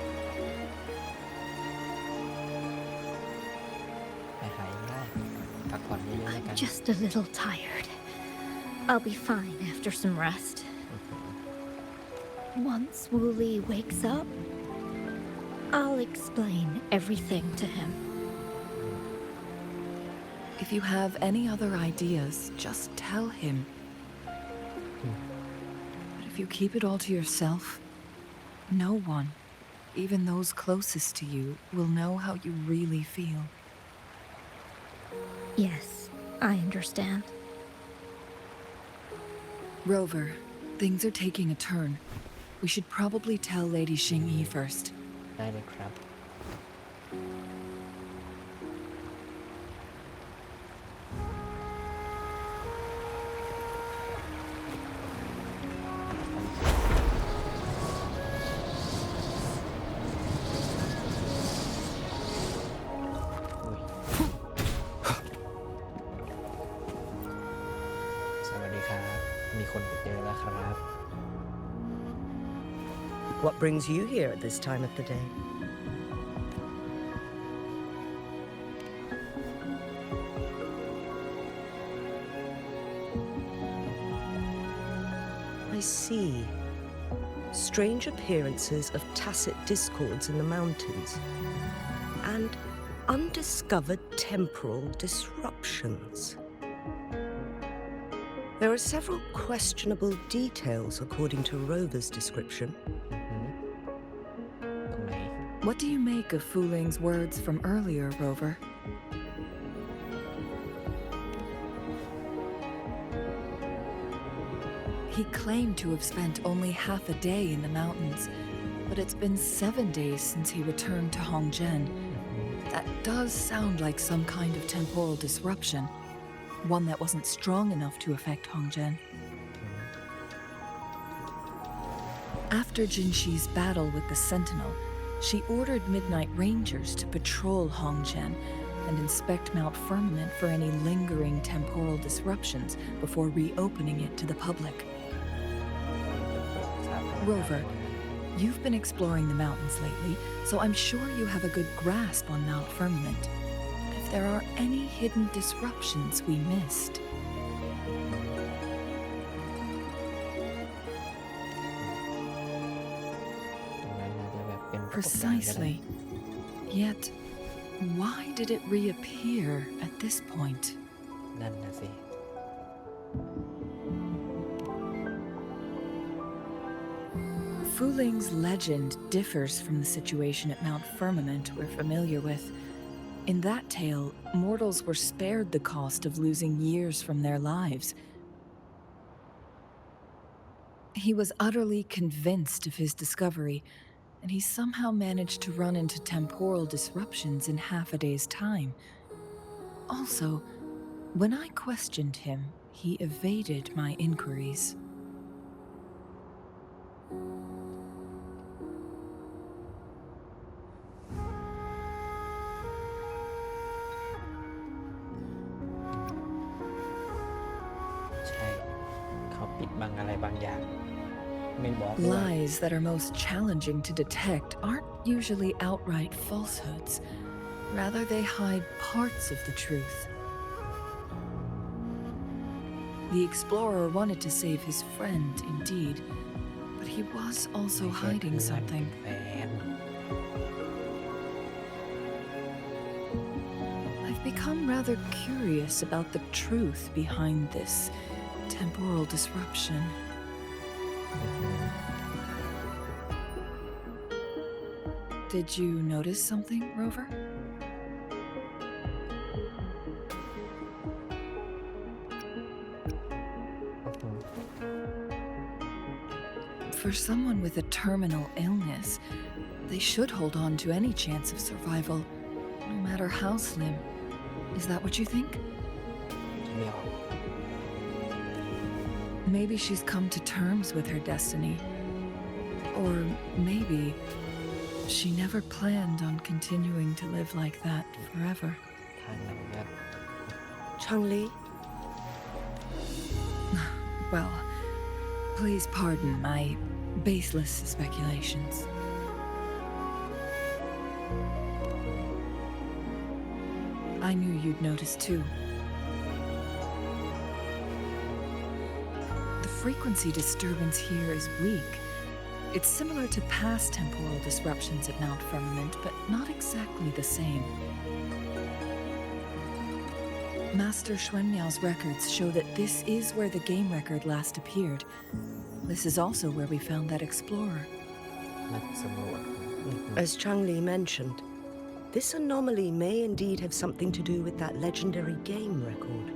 หายง่ายพักผ่อนเยอะๆแล้วกัน I'm just a little tired. I'll be fine after some rest. Once Wooly wakes up, I'll explain everything to him. If you have any other ideas, just tell him. But if you keep it all to yourself, no one, even those closest to you will know how you really feel. Yes, I understand. Rover, things are taking a turn. We should probably tell Lady Xingyi first. ได้เลยครับ สวัสดีครับ มีคนไปเจอแล้วครับ What brings you here at this time of the day? I see. Strange appearances of tacit discords in the mountains and undiscovered temporal disruptions. There are several questionable details according to Rover's description. ตรงไหน What do you make of Fu Ling's words from earlier, Rover? He claimed to have spent only half a day in the mountains, but it's been 7 days since he returned to Hongzhen. That does sound like some kind of temporal disruption, one that wasn't strong enough to affect Hongzhen. After Jinxi's battle with the Sentinel, she ordered Midnight Rangers to patrol Hongzhen and inspect Mount Firmament for any lingering temporal disruptions before reopening it to the public. Rover, you've been exploring the mountains lately, so I'm sure you have a good grasp on Mount Firmament. If there are any hidden disruptions we missed. Precisely. Yet, why did it reappear at this point? นั่นนะสิ Fu Ling's legend differs from the situation at Mount Firmament we're familiar with. In that tale, mortals were spared the cost of losing years from their lives. He was utterly convinced of his discovery, and he somehow managed to run into temporal disruptions in half a day's time. Also, when I questioned him, he evaded my inquiries. Lies that are most challenging to detect aren't usually outright falsehoods. Rather, they hide parts of the truth. The explorer wanted to save his friend, indeed, but he was also hiding something. I've become rather curious about the truth behind this temporal disruption. Did you notice something, Rover? For someone with a terminal illness, they should hold on to any chance of survival, no matter how slim. Is that what you think? Maybe she's come to terms with her destiny. Or maybe she never planned on continuing to live like that forever. Changli? Well, please pardon my baseless speculations. I knew you'd notice too. The frequency disturbance here is weak. It's similar to past temporal disruptions at Mount Firmament, but not exactly the same. Master Xuanmiao's records show that this is where the game record last appeared. This is also where we found that explorer. As Changli mentioned, this anomaly may indeed have something to do with that legendary game record.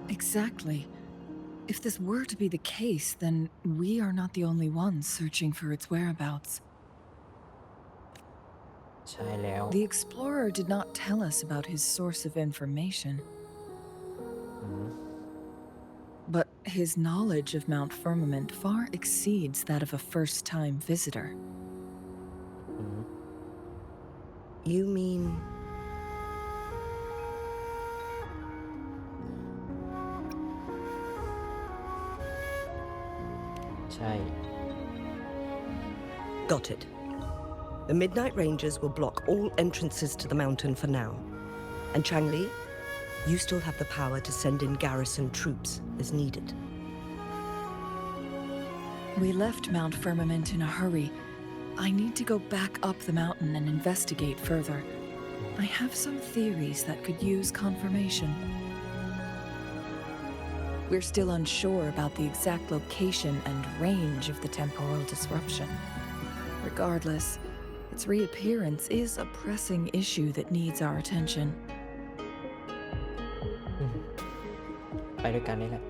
Exactly. If this were to be the case, then we are not the only ones searching for its whereabouts. ใช่แล้ว The explorer did not tell us about his source of information. But his knowledge of Mount Firmament far exceeds that of a first-time visitor. You mean...ใช่ Got it. The Midnight Rangers will block all entrances to the mountain for now. And Changli, you still have the power to send in garrison troops as needed. We left Mount Firmament in a hurry. I need to go back up the mountain and investigate further. I have some theories that could use confirmation. We're still unsure about the exact location and range of the temporal disruption. Regardless, its reappearance is a pressing issue that needs our attention. ไปด้วยกันนี่แหละ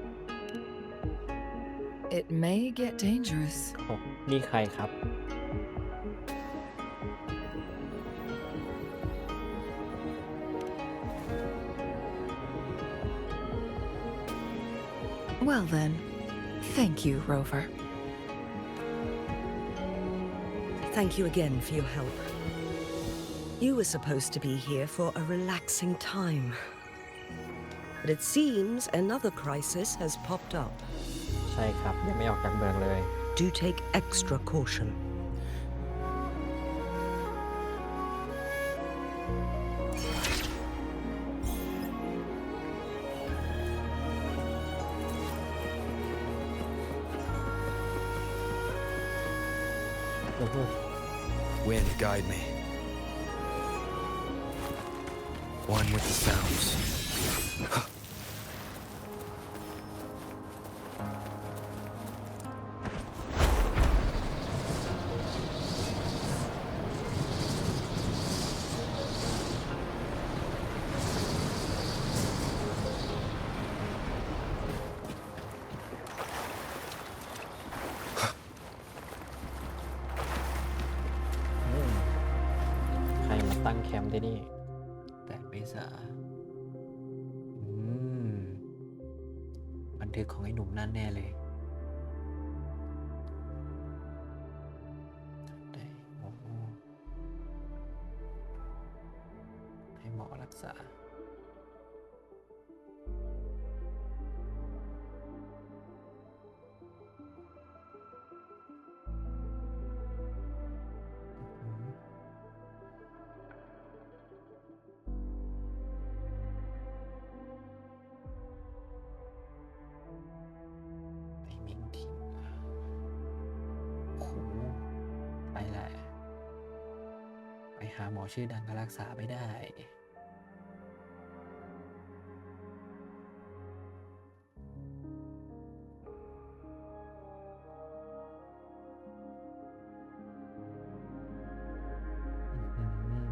It may get dangerous. โอ้นี่ใครครับ Well then, thank you, Rover. Thank you again for your help. You were supposed to be here for a relaxing time. But it seems another crisis has popped up. ใช่ครับ ยังไม่ออกจากเมืองเลย Do take extra caution. Wind, guide me. One with the sounds.อืมใครมาตั้งแคมป์ที่นี่ แต่เมษาบันทึกของไอ้หนุ่มนั่นแน่เลยได้โอ้โหให้หมอรักษา ไอ้มิงทิ้งโอ้โหไปแหละ ไปหาหมอชื่อดังก็รักษาไม่ได้ อื้อหือ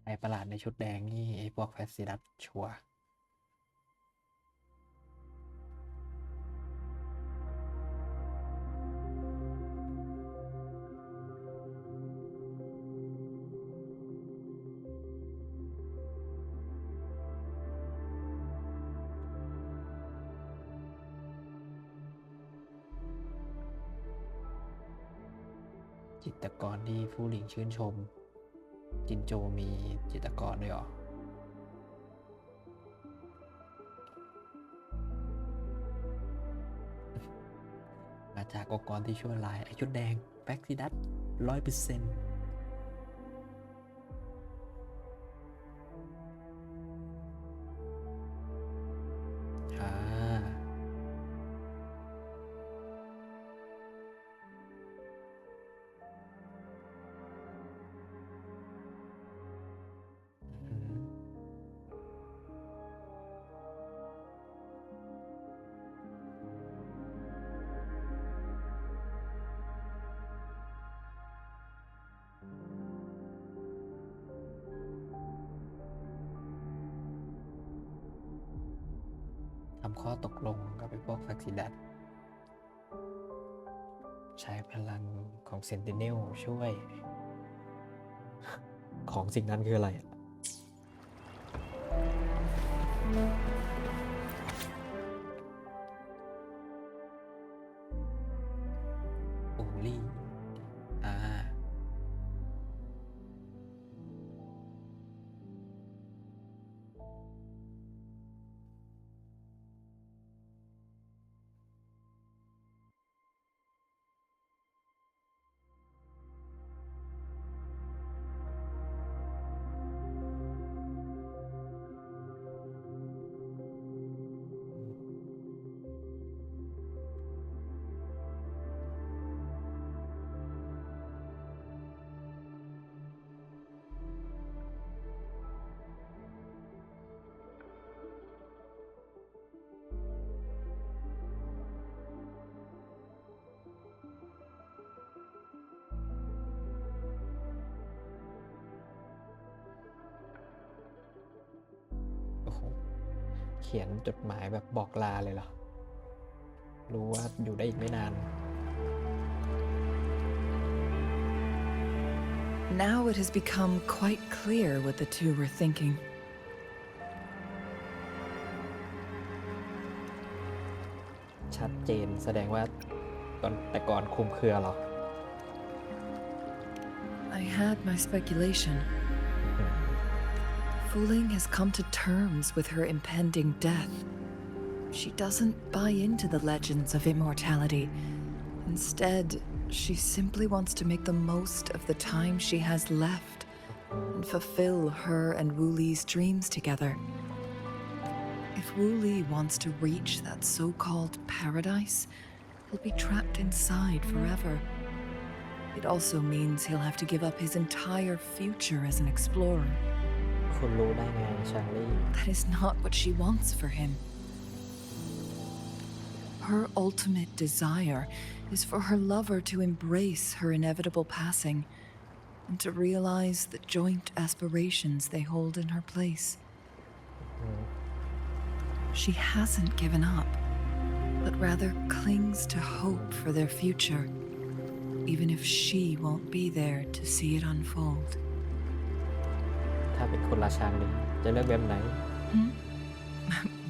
ไอ้ประหลาดในชุดแดงนี่ไอ้พวกแฟสซิลัสชัวร์ จิตรกรที่ผู้หลิงชื่นชม จินโจมีจิตรกรด้วยเหรอ มาจากองค์กรที่ชั่วร้ายไอ้ชุดแดงแฟกซิดัส100%อ่าอืมทำข้อตกลงกับไอ้พวกแฟกซิดัสใช้พลังของเซนติเนลช่วย ของสิ่งนั้นคืออะไรอะอูลี่อ่า โอ้โห เขียนจดหมายแบบบอกลาเลยเหรอ รู้ว่าอยู่ได้อีกไม่นาน Now it has become quite clear what the two were thinking. ชัดเจนแสดงว่าแต่ก่อนคลุมเครือเหรอ I had my speculation. Fu Ling has come to terms with her impending death. She doesn't buy into the legends of immortality. Instead, she simply wants to make the most of the time she has left and fulfill her and Wu Li's dreams together. If Wu Li wants to reach that so-called paradise, he'll be trapped inside forever. It also means he'll have to give up his entire future as an explorer. คุณรู้ได้ไงชาลี That is not what she wants for him. Her ultimate desire is for her lover to embrace her inevitable passing and to realize the joint aspirations they hold in her place. She hasn't given up, but rather clings to hope for their future, even if she won't be there to see it unfold. ถ้าเป็นคนละชาลีจะเลือกแบบไหน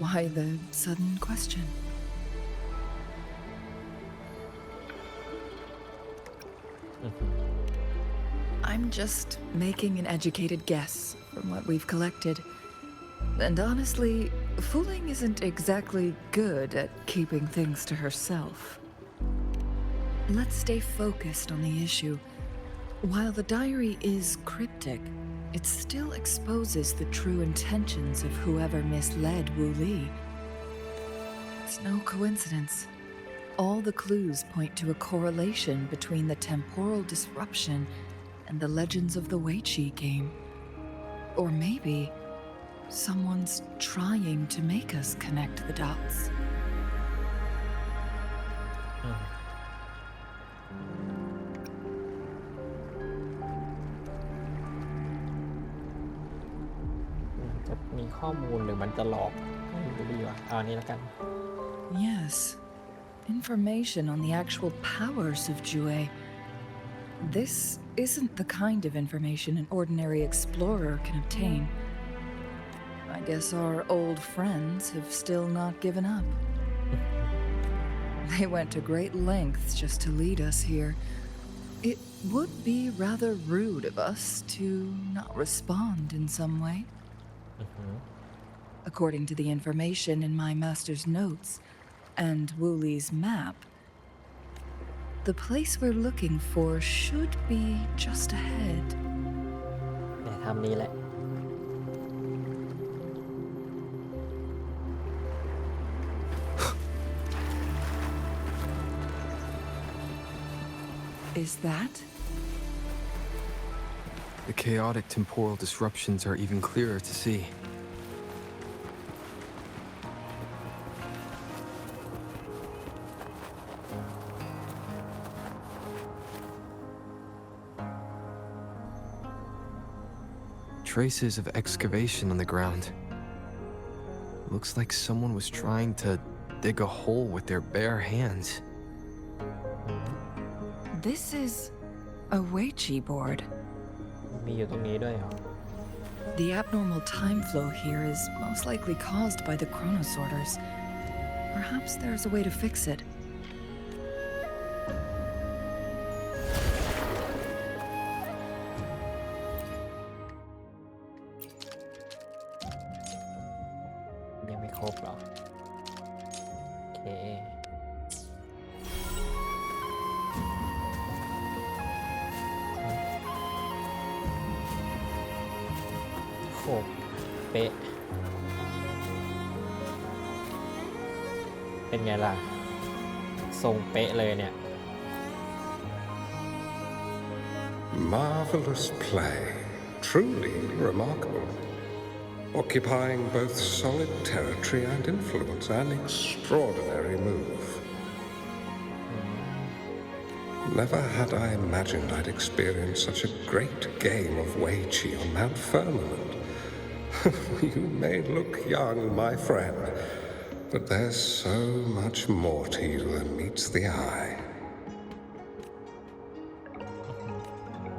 Why the sudden question? I'm just making an educated guess from what we've collected. And honestly, Fu Ling isn't exactly good at keeping things to herself. Let's stay focused on the issue. While the diary is cryptic, it still exposes the true intentions of whoever misled Wu Li. It's no coincidence. All the clues point to a correlation between the temporal disruption and the legends of the Weiqi game. Or maybe someone's trying to make us connect the dots. จะมีข้อมูลหรือมันจะหลอกไม่รู้ดีวะเอาอันนี้แล้วกัน Yes, information on the actual powers of Jue. This isn't the kind of information an ordinary explorer can obtain. I guess our old friends have still not given up. They went to great lengths just to lead us here, It would be rather rude of us to not respond in some way. According to the information in my master's notes and Wuli's map, the place we're looking for should be just ahead. เนี่ยทำนี้แหละ Is that? The chaotic temporal disruptions are even clearer to see. Traces of excavation on the ground. Looks like someone was trying to dig a hole with their bare hands. This is a Weiqi board. มีอยู่ตรงนี้ด้วยเหรอ The abnormal time flow here is most likely caused by the chronosorters. Perhaps there's a way to fix it. ยังไม่ครบเหรอ โอเค โคบเป๊ะ เป็นไงล่ะ ทรงเป๊ะเลยเนี่ย Marvelous play. Truly remarkable. Occupying both solid territory and influence, an extraordinary move. Never had I imagined I'd experience such a great game of Weiqi on Mount Firmament. You may look young, my friend, but there's so much more to you than meets the eye.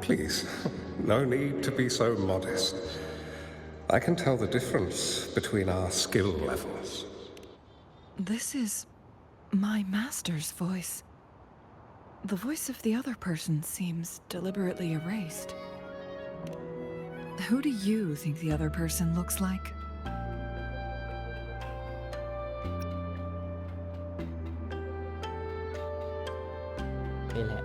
Please, no need to be so modest. I can tell the difference between our skill levels. This is my master's voice. The voice of the other person seems deliberately erased. Who do you think the other person looks like? นี่แหละ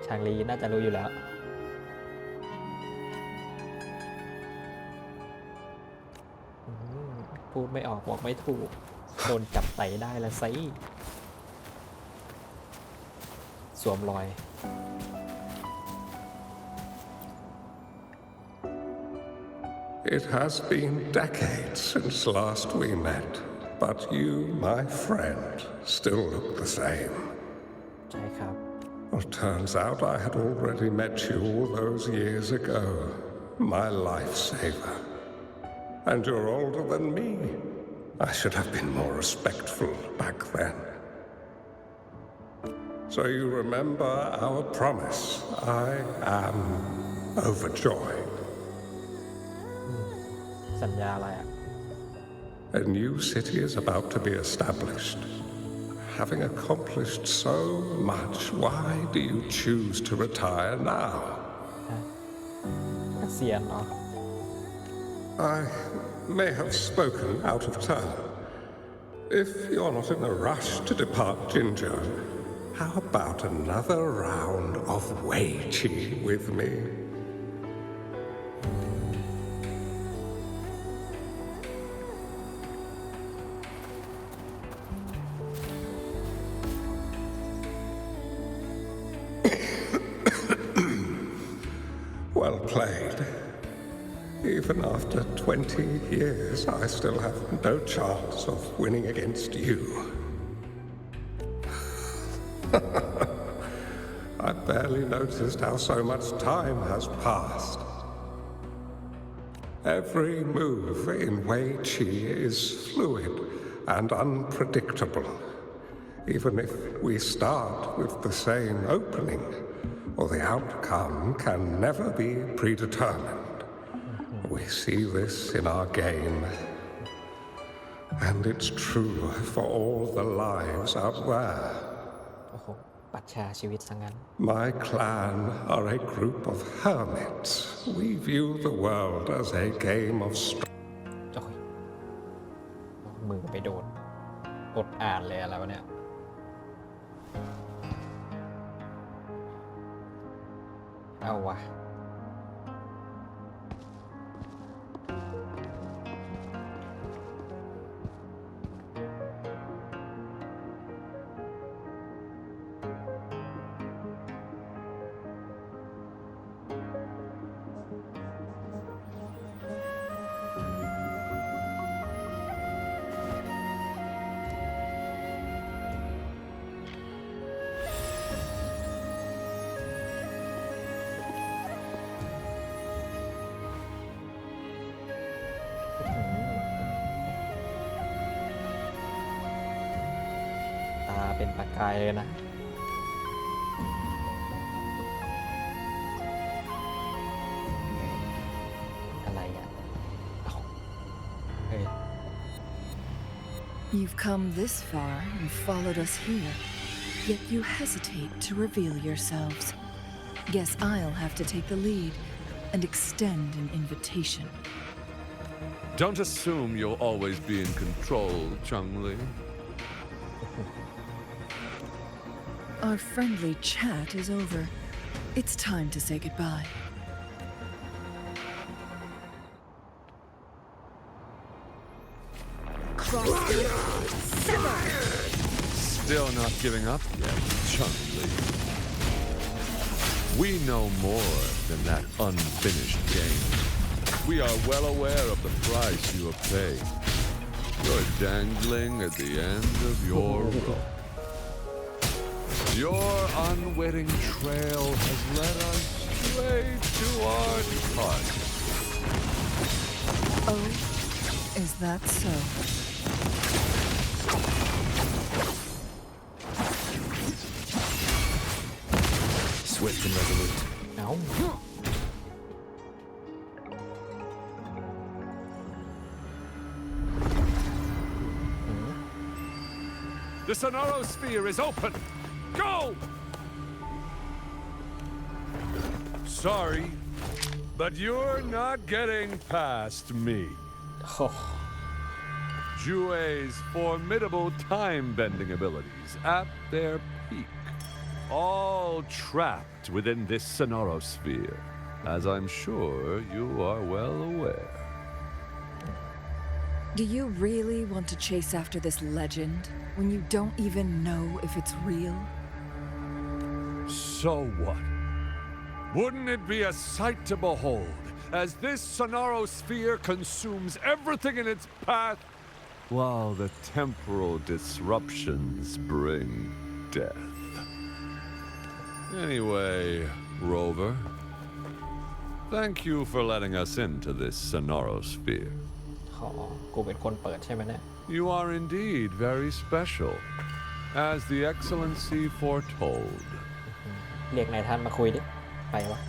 ชางลีน่าจะรู้อยู่แล้ว พูดไม่ออกบอกไม่ถูก โดนจับไตได้ละสิสวมรอย It has been decades since last we met, but you, my friend, still look the same. ใช่ครับ Well, turns out I had already met you all those years ago, my lifesaver. And you're older than me. I should have been more respectful back then. So you remember our promise. I am overjoyed. สัญญาอะไรอ่ะ A new city is about to be established. Having accomplished so much, why do you choose to retire now? เกษียณเนาะ I may have spoken out of turn. If you're not in a rush to depart Jinzhou, how about another round of Weiqi with me? Well played. Even after 20 years, I still have no chance of winning against you. I barely noticed how so much time has passed. Every move in Weiqi is fluid and unpredictable. Even if we start with the same opening, or the outcome can never be predetermined. We see this in our game And it's true for all the lives out there. โอ้โหปัจฉาชีวิตซะงั้น My clan are a group of hermits. We view the world as a game of โอ้ยมือไปโดนอดอ่านเลยอะไรวะเนี่ยเอาวะตาเป็นประกายเลยนะอะไรอ่ะเอาเฮ้ย You've come this far and followed us here, yet you hesitate to reveal yourselves. Guess I'll have to take the lead and extend an invitation. Don't assume you'll always be in control, Changli. Our friendly chat is over. It's time to say goodbye. Still not giving up yet, Changli. We know more than that unfinished game. We are well aware of the price you have paid. You're dangling at the end of your rope. Your unwitting trail has led us straight to our departure. Oh, is that so? Swift and resolute. เอา The Sonoro Sphere is open! Go! Sorry, but you're not getting past me. โอ้ Jue's formidable time-bending abilities at their peak. All trapped within this Sonoro Sphere, as I'm sure you are well aware. Do you really want to chase after this legend when you don't even know if it's real? So what? Wouldn't it be a sight to behold as this Sonoro Sphere consumes everything in its path while the temporal disruptions bring death? Anyway, Rover, thank you for letting us into this Sonoro Sphere. ขอกูเป็นคนเปิดใช่ไหมเนี่ย You are indeed very special, as the Excellency foretold. เรียกนายท่านมาคุยดิ ไปวะ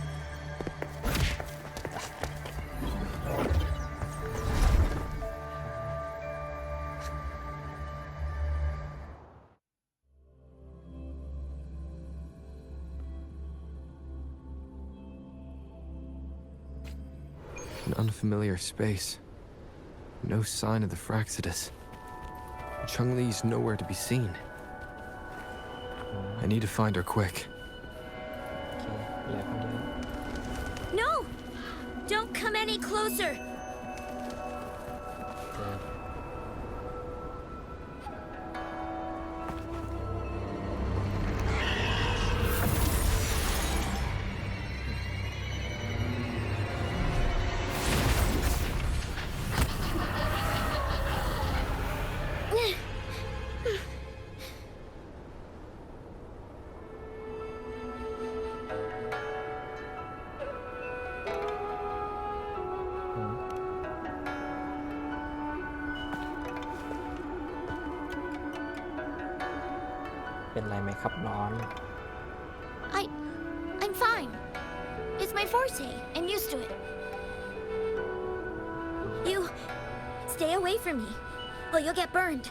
An unfamiliar space. No sign of the Fraxidus. Changli's nowhere to be seen. I need to find her quick. โอเคเหลือคนเดียว No! Don't come any closer! เจอ เป็นไรไหมครับน้อง I'm fine. It's my forte. I'm used to it. You stay away from me. or you'll get burned.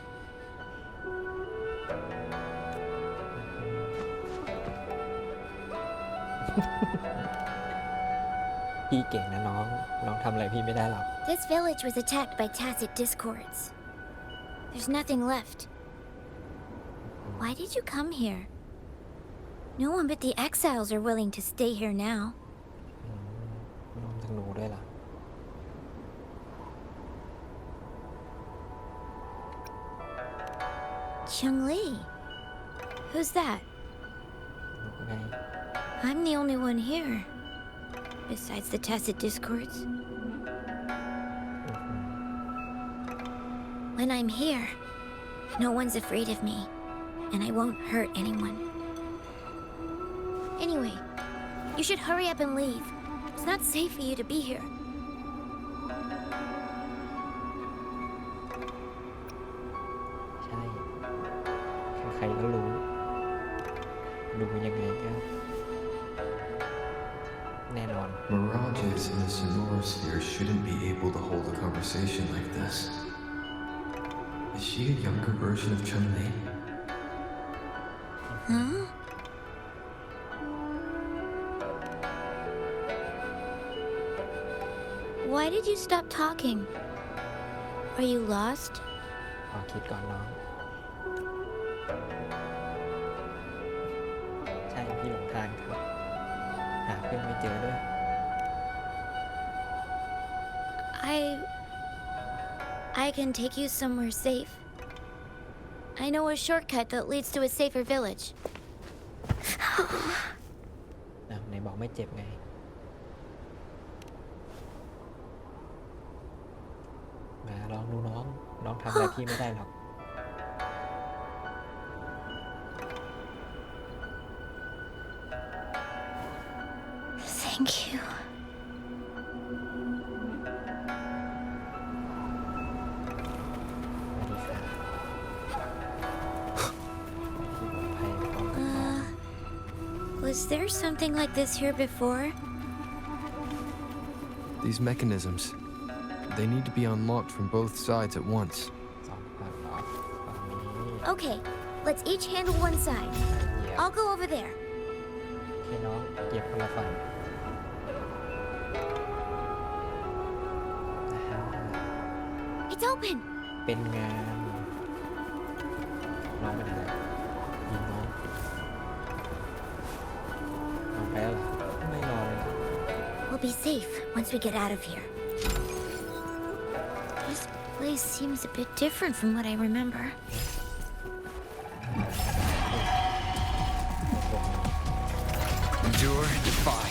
พี่เก่งนะน้องทำอะไรพี่ไม่ได้หรอก This village was attacked by tacit discords. There's nothing left. Why did you come here? No one but the exiles are willing to stay here now. น้องถึงหนูด้วยล่ะ Chung Li. Who's that? ไง I'm the only one here. Besides the tacit discords. When I'm here, no one's afraid of me, and I won't hurt anyone. Anyway, you should hurry up and leave. It's not safe for you to be here. ใช่ใครๆก็รู้ดูยังไงก็แน่นอน Mirages in the sonorosphere shouldn't be able to hold a conversation like this. Is she a younger version of Chun-Li? Huh? Why did you stop talking? Are you lost? ขอคิดก่อนน้อง ใช่พี่หลงทางครับหาเพื่อนไม่เจอด้วย I can take you somewhere safe. I know a shortcut that leads to a safer village. ไหนบอกไม่เจ็บไง มาลองดูน้องทำอะไรพี่ไม่ได้หรอก Thank you. สวัสดีค่ะที่ปลอดภัยพร้อมกันน้อง Was there something like this here before? These mechanisms, they need to be unlocked from both sides at once. สองฝั่งเหรอฝั่งนี้ Okay, let's each handle one side. เหยียบ I'll go over there. โอเคน้องเหยียบคนละฝั่งอ่า It's open. เป็นงานน้องเป็นอะไรยิงน้องไปแล้วเหรอไม่รอเลยเหรอ We'll be safe once we get out of here. This place seems a bit different from what I remember. Endure and defy.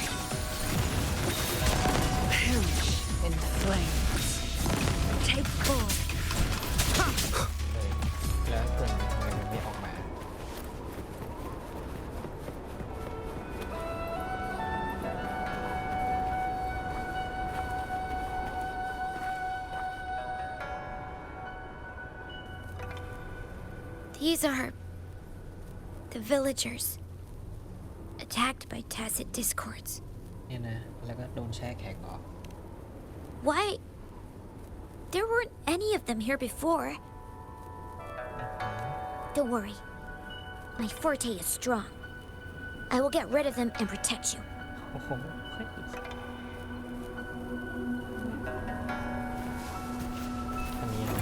Perish in flames. Take form. แล้วเกิดทำไมมันไม่ออกมา These are the villagers attacked by tacit discords. เนี่ยนะ แล้วก็โดนแช่แข็งออก Why? There weren't any of them here before. Don't worry. My forte is strong. I will get rid of them and protect you. โอ้โหเฮ้ยอันนี้นะ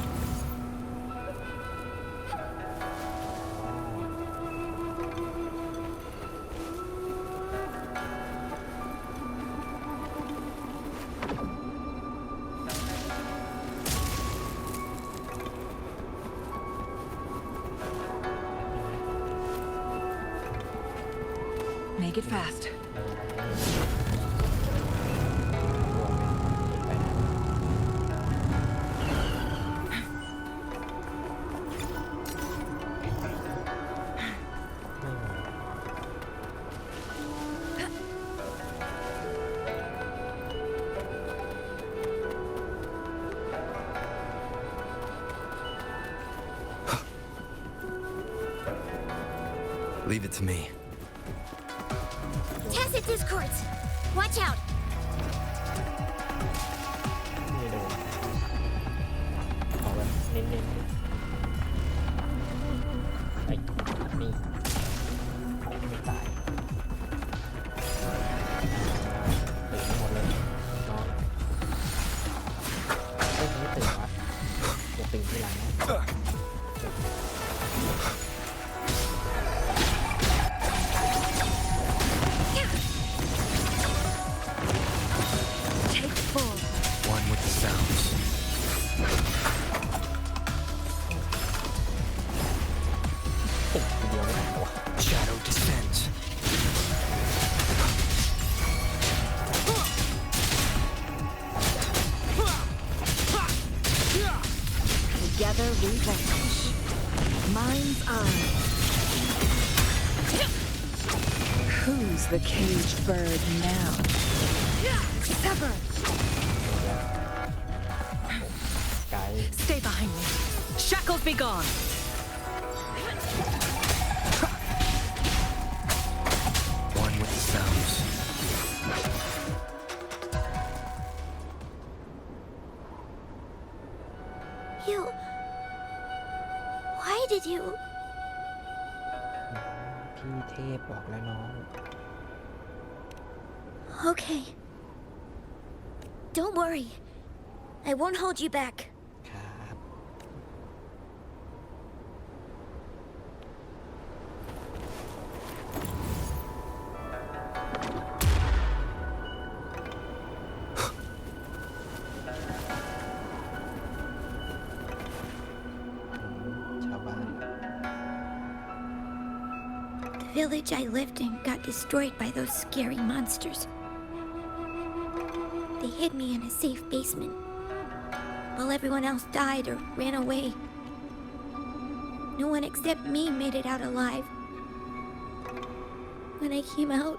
Make it fast. ไปนะไม่มี Leave it to me. Tacit discords! Watch out! ไม่โดนขอแบบเน้นๆ revenge. Mind's eye. Who's the caged bird now? Sever! ไกด์ Stay behind me. Shackles be gone. One with the sounds. You... Why did you... พี่เทพบอกแล้วน้อง Okay. Don't worry. I won't hold you back. ครับ ชาวบ้าน The village I lived in got destroyed by those scary monsters. They hid me in a safe basement, while everyone else died or ran away. No one except me made it out alive. When I came out,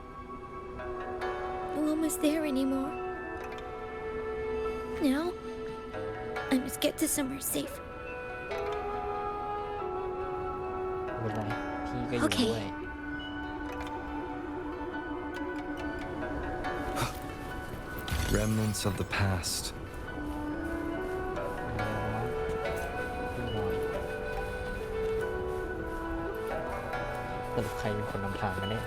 no one was there anymore. Now, I must get to somewhere safe. ไม่เป็นไรพี่ก็อยู่ Okay. ด้วย Remnants of the past. พี่นอนสรุปใครเป็นคนนำทางมาเนี่ย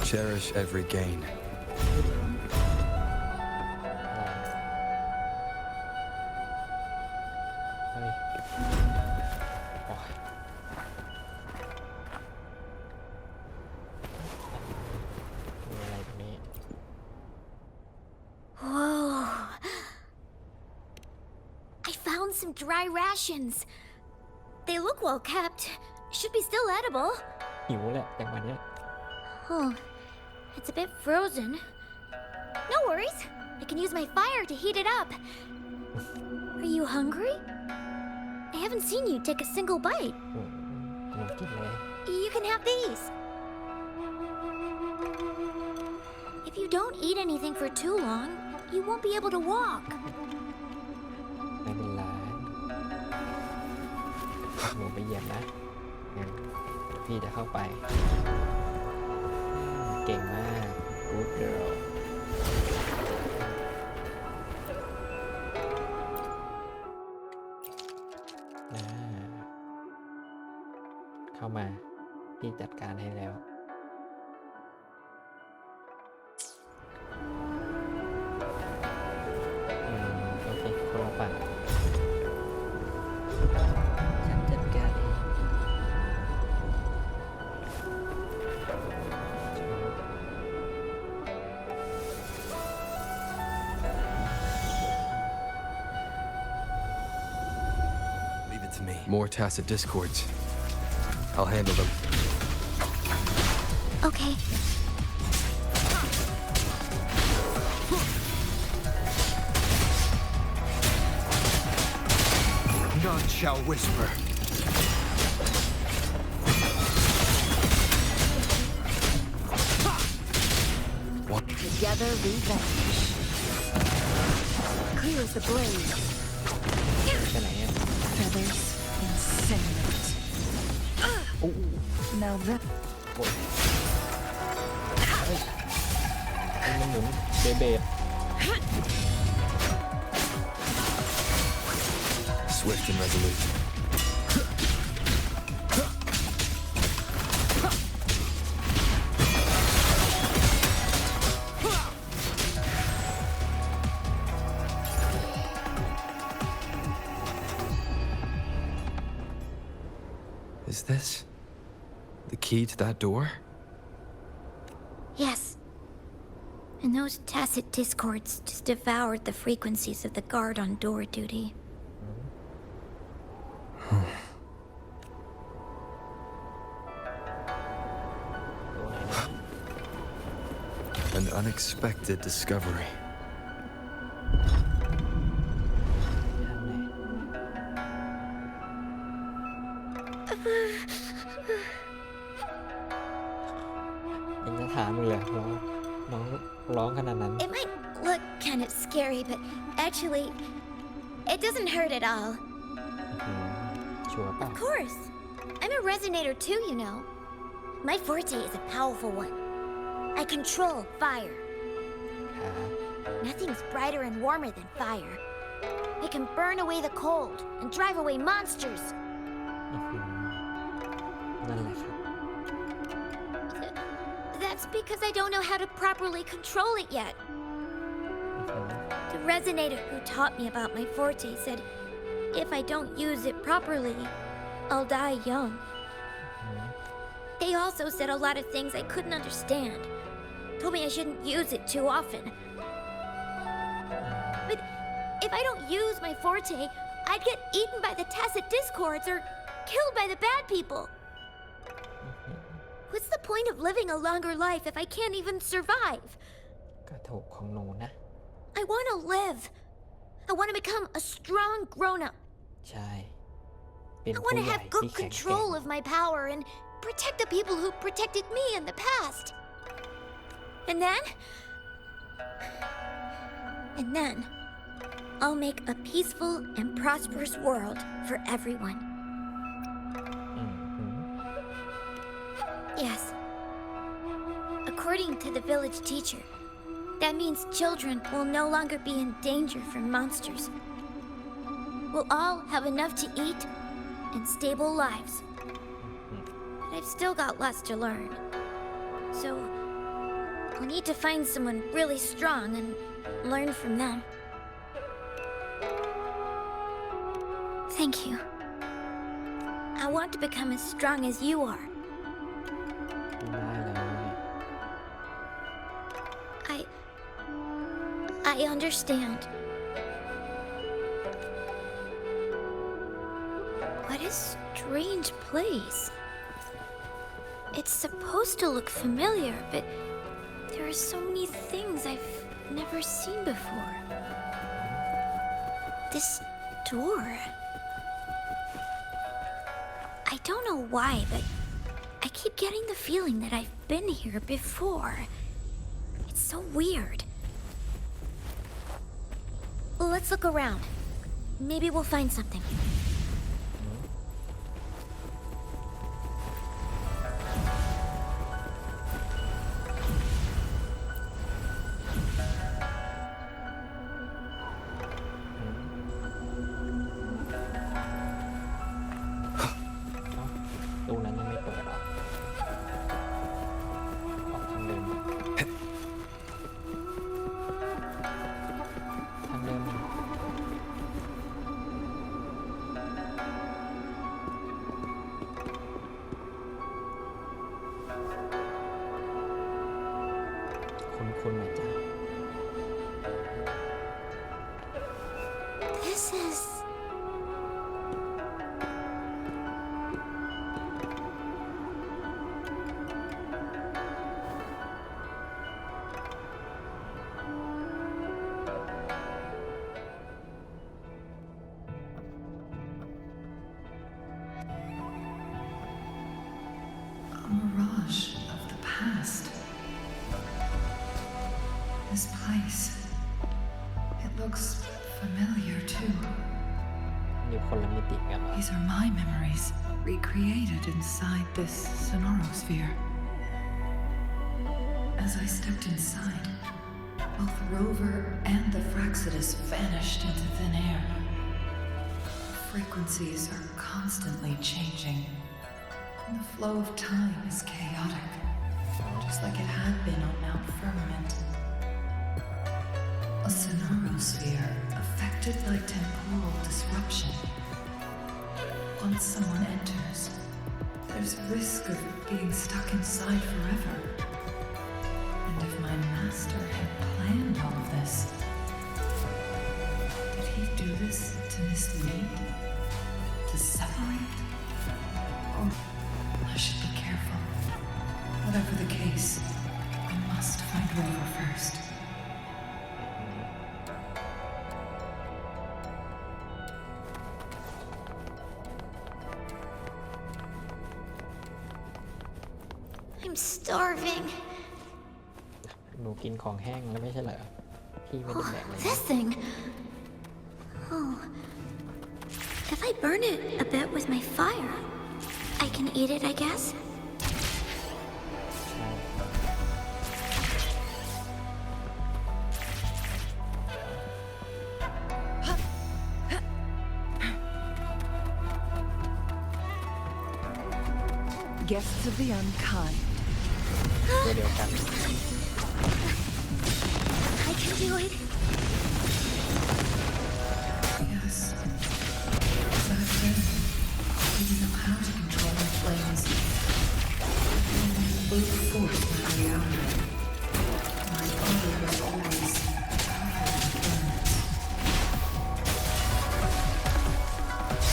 Cherish every gain. เฮ้ยโอ้ยมีอะไรตรงนี้ Whoa. I found some dry rations. They look well kept. Should be still edible. หิวแหละจังหวะเนี้ย Oh, it's a bit frozen. No worries. I can use my fire to heat it up. Are you hungry? I haven't seen you take a single bite. ขนมกินเลย You can have these. If you don't eat anything for too long, you won't be able to walk. ไม่เป็นไรหนูไปเหยียบนะงั้นพี่จะเข้าไป เก่งมาก good girl อ่าเข้ามา พี่จัดการให้แล้ว โอเคคนละฝั่งฉันจัดการเอง Leave it to me. More tacit discords. I'll handle them. Okay. None shall whisper. What? Together revenge. Clears the blaze. ไปไหนอ่ะ Feathers incinerate. Now that โอ้ยเฮ้ยมันหมุนเบะ Swift and resolute. Is this the key to that door? Yes. And those tacit discords just devoured the frequencies of the guard on door duty. An unexpected discovery. ยังจะถามอีกเลยน้องร้องขนาดนั้น It might look kind of scary, but actually, it doesn't hurt at all. ชัวร์ป่ะ Of course. I'm a resonator too, you know. My forte is a powerful one. I control fire. ครับ Nothing's brighter and warmer than fire. It can burn away the cold and drive away monsters. นั่นแหละครับ That's because I don't know how to properly control it yet. The resonator who taught me about my forte said if I don't use it properly, I'll die young. They also said a lot of things I couldn't understand. Told me I shouldn't use it too often. But if I don't use my forte, I'd get eaten by the tacit discords or killed by the bad people. What's the point of living a longer life if I can't even survive? ก็ถูกของหนูนะ I want to live. I want to become a strong grown-up. ใช่ เป็น I ผู้ want ให to ญ่ have ที่ good แข็งแกร่ง control of my power and protect the people who protected me in the past. And then, I'll make a peaceful and prosperous world for everyone. อืม Yes. According to the village teacher, that means children will no longer be in danger from monsters. We'll all have enough to eat and stable lives. But I've still got lots to learn. So, I'll need to find someone really strong and learn from them. Thank you. I want to become as strong as you are. ได้เลย I understand. What a strange place. It's supposed to look familiar, but there are so many things I've never seen before. This door. I don't know why, but I keep getting the feeling that I've been here before. It's so weird. Let's look around. Maybe we'll find something. This is... A mirage of the past. This place. It looks familiar too. อยู่คนละมิติกันเหรอ These are my memories, recreated inside this sonorosphere. As I stepped inside, both Rover and the Fraxidus vanished into thin air. Frequencies are constantly changing, and the flow of time is chaotic, just like it had been on Mount Firmament. A sonorosphere affected by temporal disruption. Once someone enters, there's risk of being stuck inside forever. And if my master had planned all of this, did he do this to mislead? To separate? Oh, I should be careful. Whatever the case, I must find Rover first. I I'm starving. หนูกินของแห้งแล้วไม่ใช่เหรอพี่ไม่ได้แดกเลย This thing. Oh. If I burn it a bit with my fire, I can eat it, I guess. Guests of the unkind. ตัวเดียวกัน I can do it. Yes. As I've learned, you know how to control the flames. Brute force my way out of it. My body was always covered in burns.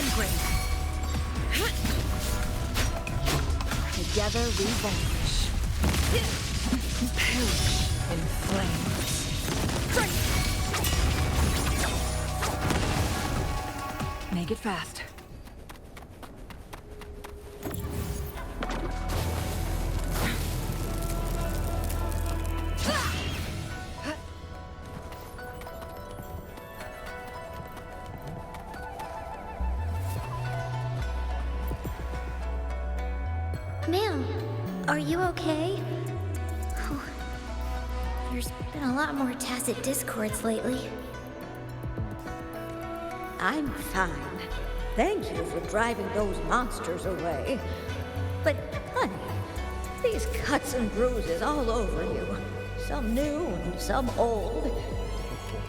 Engrave. Together we vanish. Perish in flames. Make it fast. Ma'am, are you okay? Oh, there's been a lot more tacit discords lately. I'm fine. Thank you for driving those monsters away. But, honey, these cuts and bruises all over you, some new and some old,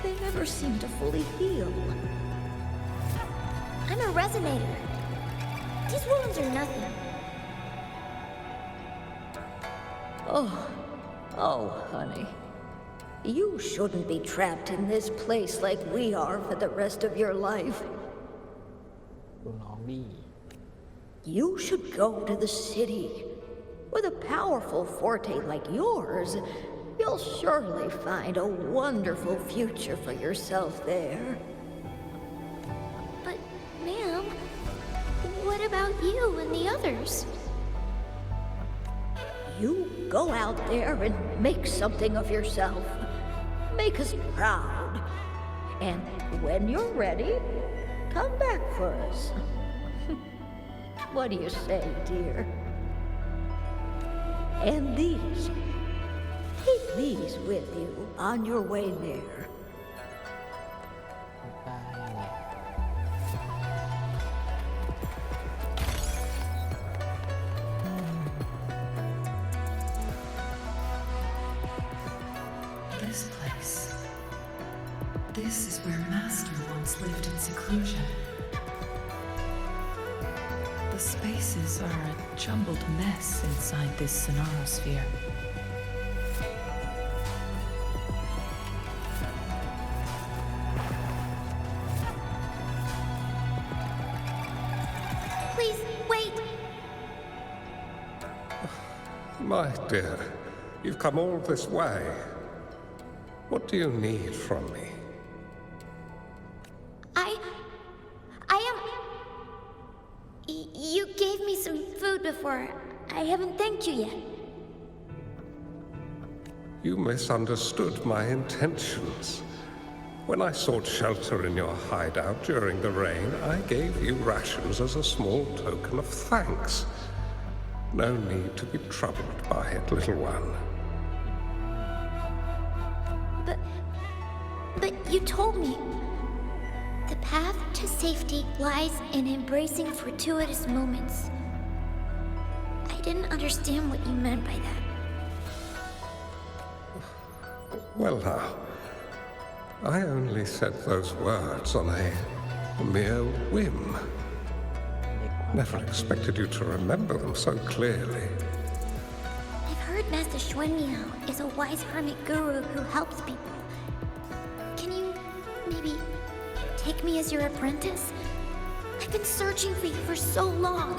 they never seem to fully heal. I'm a resonator. These wounds are nothing. Oh, honey. You shouldn't be trapped in this place like we are for the rest of your life. ดูน้องนี่ You should go to the city. With a powerful forte like yours, you'll surely find a wonderful future for yourself there. But, ma'am, what about you and the others? You go out there and make something of yourself. Make us proud. And when you're ready, come back for us. What do you say, dear? And these. Take these with you on your way there. ได้อะไร This place. This is where Master once lived in seclusion. The spaces are a jumbled mess inside this Sonarosphere. Please, wait! My dear, you've come all this way. What do you need from me? You gave me some food before. I haven't thanked you yet. You misunderstood my intentions. When I sought shelter in your hideout during the rain, I gave you rations as a small token of thanks. No need to be troubled by it, little one. But you told me the path to safety lies in embracing fortuitous moments. I didn't understand what you meant by that. Well now, I only said those words on a mere whim. Never expected you to remember them so clearly. I've heard Master Xuanmiao is a wise hermit guru who helps people. Can you maybe take me as your apprentice? I've been searching for you for so long.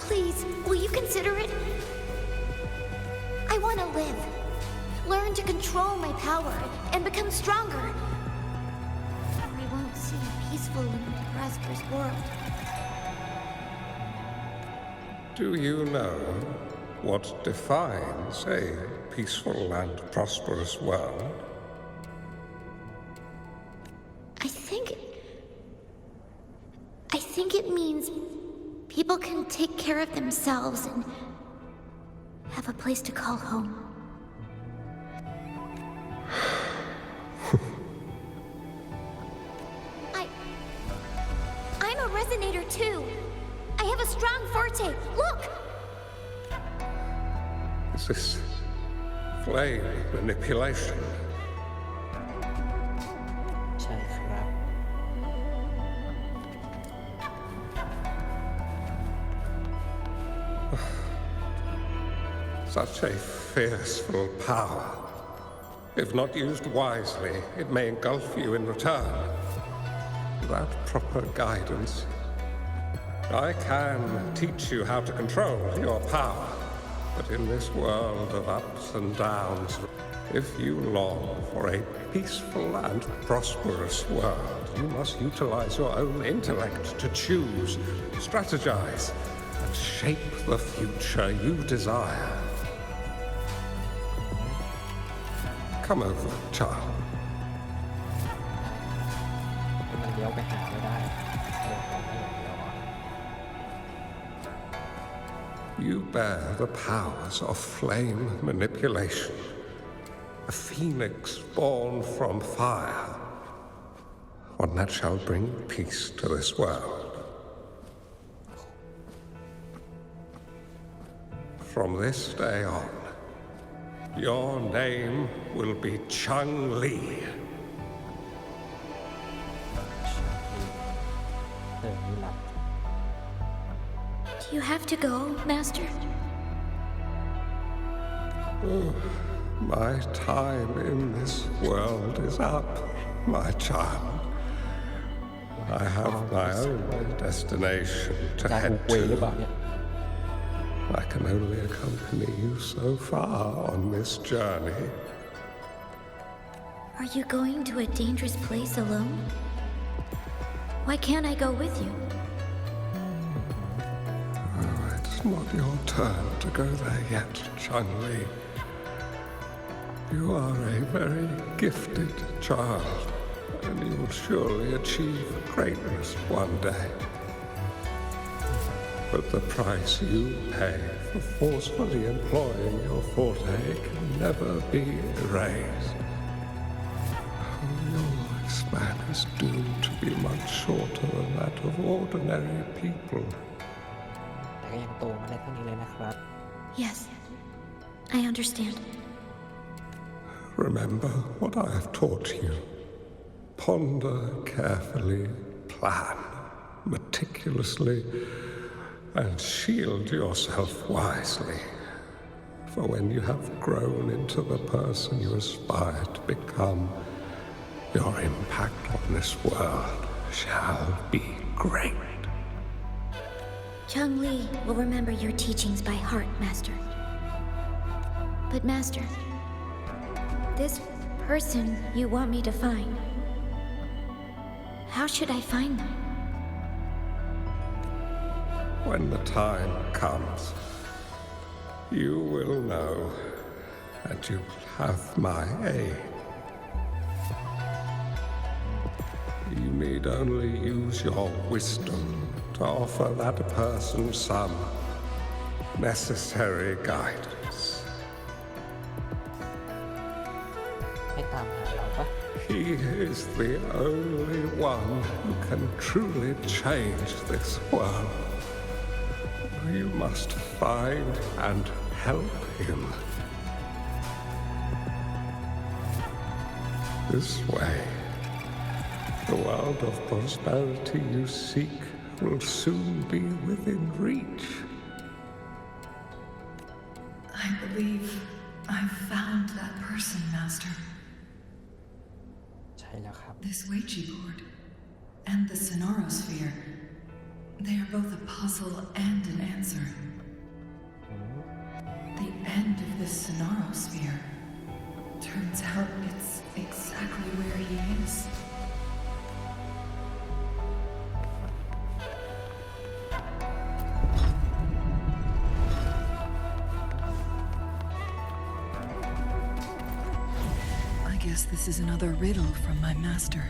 Please, will you consider it? I want to live. Learn to control my power and become stronger. Or I won't see a peaceful and prosperous world. Do you know, what defines a peaceful and prosperous world? I think it means people can take care of themselves and have a place to call home. I'm a resonator too. I have a strong forte. Look! Is this flame manipulation? ใช่ครับ Such a fearful power. If not used wisely, it may engulf you in return. Without proper guidance, I can teach you how to control your power. But in this world of ups and downs, if you long for a peaceful and prosperous world, you must utilize your own intellect to choose, strategize, and shape the future you desire. Come over, child. มันเลี้ยวไปหาไม่ได้เลี้ยวอ่ะ You bear the powers of flame manipulation, a phoenix born from fire, one that shall bring peace to this world. From this day on, your name will be Chang-Li. นี่หลับ Do you have to go, Master? My time in this world is up, my child. I have my own destination to จาก head เวหรือเปล่า to. เนี่ย I can only accompany you so far on this journey. Are you going to a dangerous place alone? Why can't I go with you? Oh, it's not your turn to go there yet, Chun-Li. You are a very gifted child, and you will surely achieve greatness one day. But the price you pay for forcefully employing your forte can never be erased. Your lifespan is doomed to be much shorter than that of ordinary people. แต่ก็ยังโตมาได้เท่านี้เลยนะครับ Yes, I understand. Remember what I have taught you. Ponder carefully, plan meticulously, and shield yourself wisely. For when you have grown into the person you aspire to become, your impact on this world shall be great. Chun-Li will remember your teachings by heart, Master. But Master, this person you want me to find, how should I find them? When the time comes, you will know, and you will have my aid. You need only use your wisdom to offer that person some necessary guidance. ให้ตามหาเราปะ He is the only one who can truly change this world. You must find and help him. This way, the world of prosperity you seek will soon be within reach. I believe I've found that person, Master. ใช่แล้วครับ This Ouija board and the Sonorosphere, they are both a puzzle and an answer. The end of the Sonorosphere. Turns out it's exactly where he is. Guess this is another riddle from my master.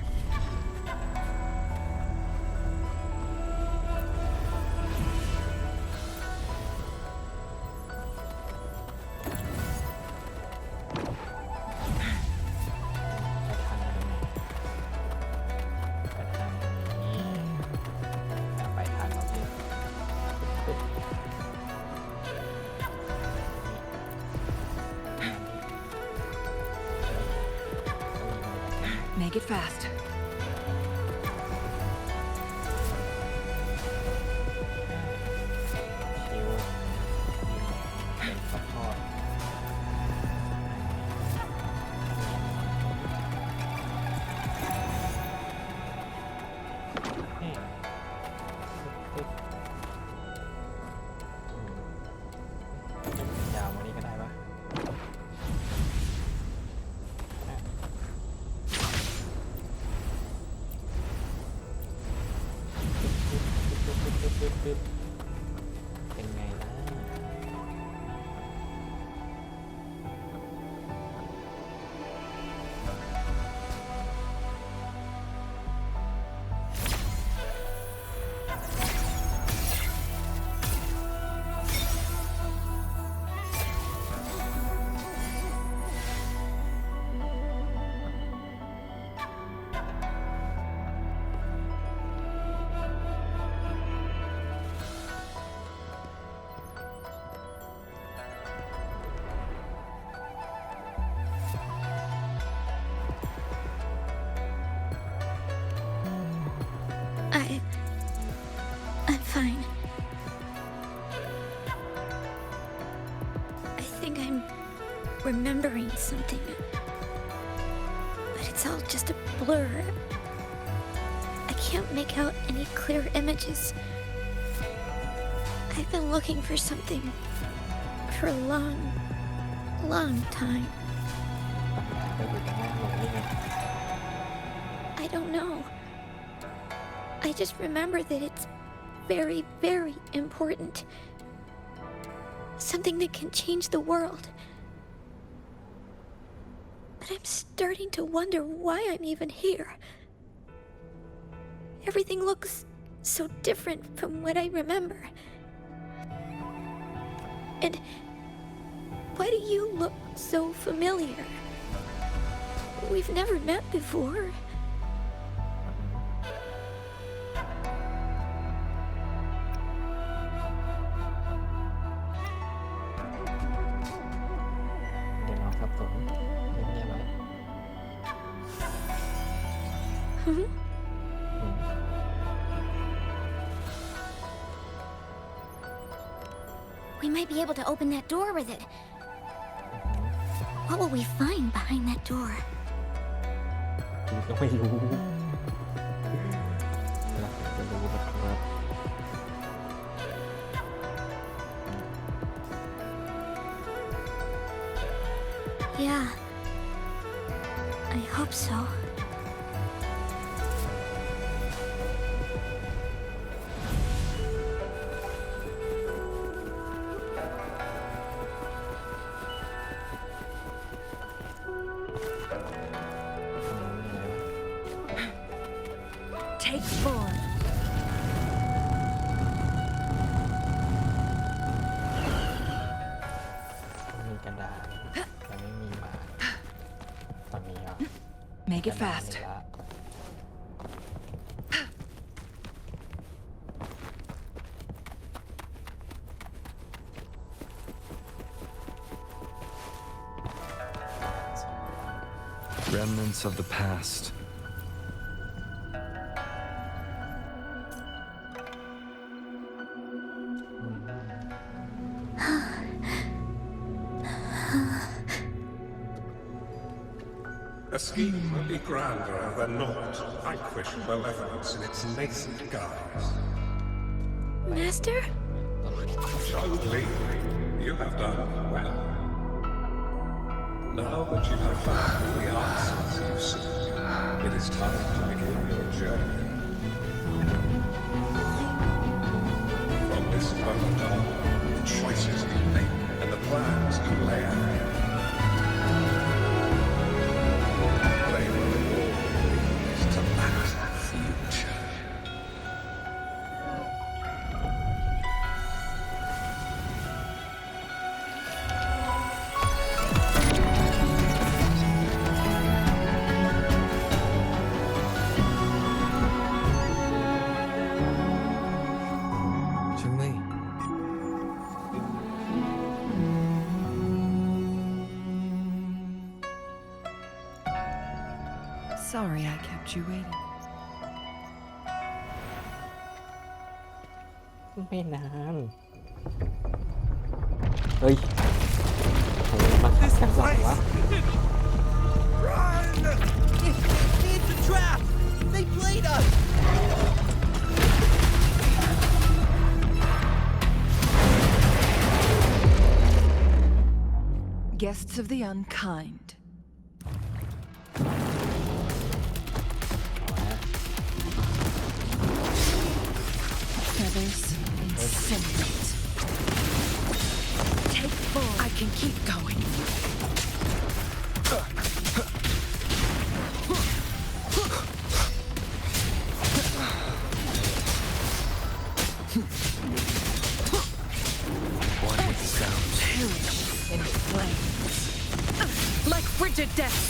Make it fast. I'm fine. I think I'm remembering something, but it's all just a blur. I can't make out any clear images. I've been looking for something for a long, long time. I don't know. I just remember that it's very, very important. Something that can change the world. But I'm starting to wonder why I'm even here. Everything looks so different from what I remember. And why do you look so familiar? We've never met before. We might be able to open that door with it. What will we find behind that door? ก็ไม่รู้เราจะรู้นะครับ Yeah, I hope so. Take form. มีกระดาษแต่ไม่มีมาตอนนี้ครับ Make it fast. Remnants of the past. A scheme would be grander than not vanquish malevolence in its nascent guise. Master? Surely, you have done well. Now that you have found the answers you seek, it is time to begin your journey. From this moment on, the choices you make and the plans you lay out Sorry I kept you waiting. ไม่นานเฮ้ยโหมากันหรอวะ It's a trap! They played us! Guests of the unkind. Feathers incinerate. Take full. I can keep going. One with the sounds. Perish in flames. Like frigid death.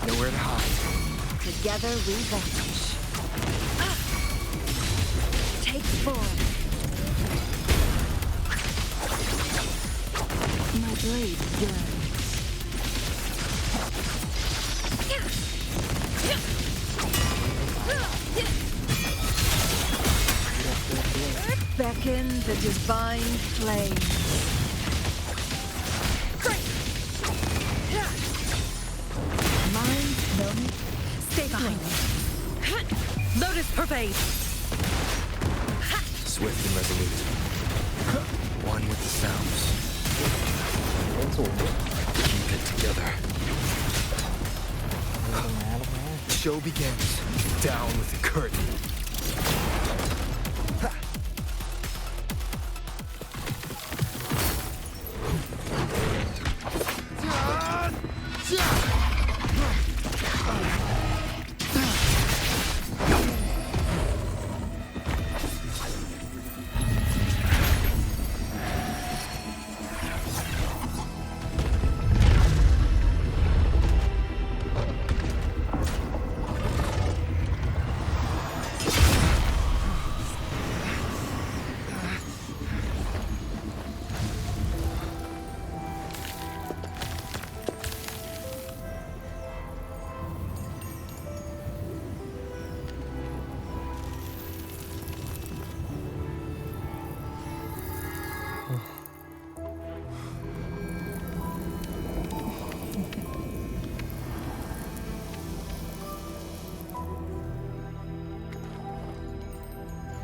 Nowhere to hide. Together we vanish. Take form. My blade yearns. Beckon the divine flame. Mind known. Stay behind me. Lotus pervade. Swift and resolute. One with the sounds. Keep it together. The show begins. Down with the curtain.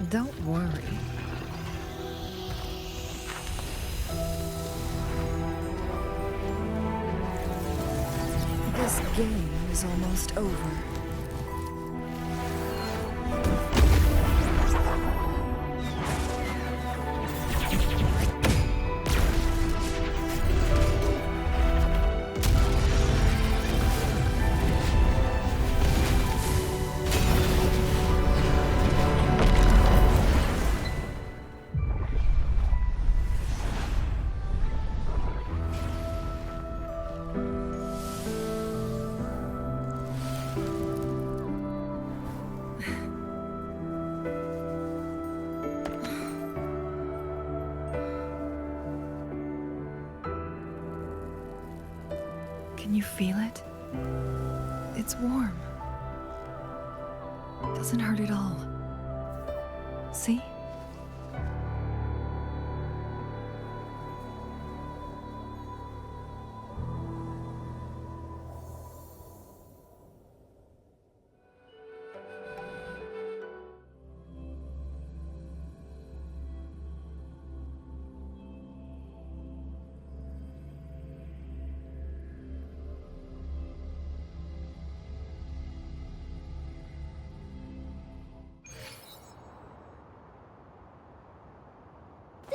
Don't worry. This game is almost over. Can you feel it? It's warm. Doesn't hurt at all. See?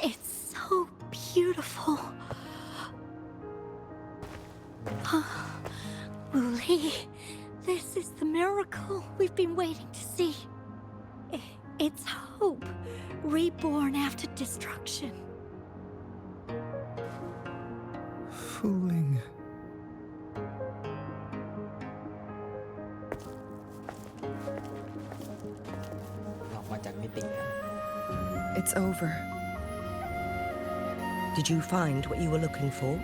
It's so beautiful. Wuli, this is the miracle we've been waiting to see. It's hope, reborn after destruction. Fooling. It's over. Did you find what you were looking for?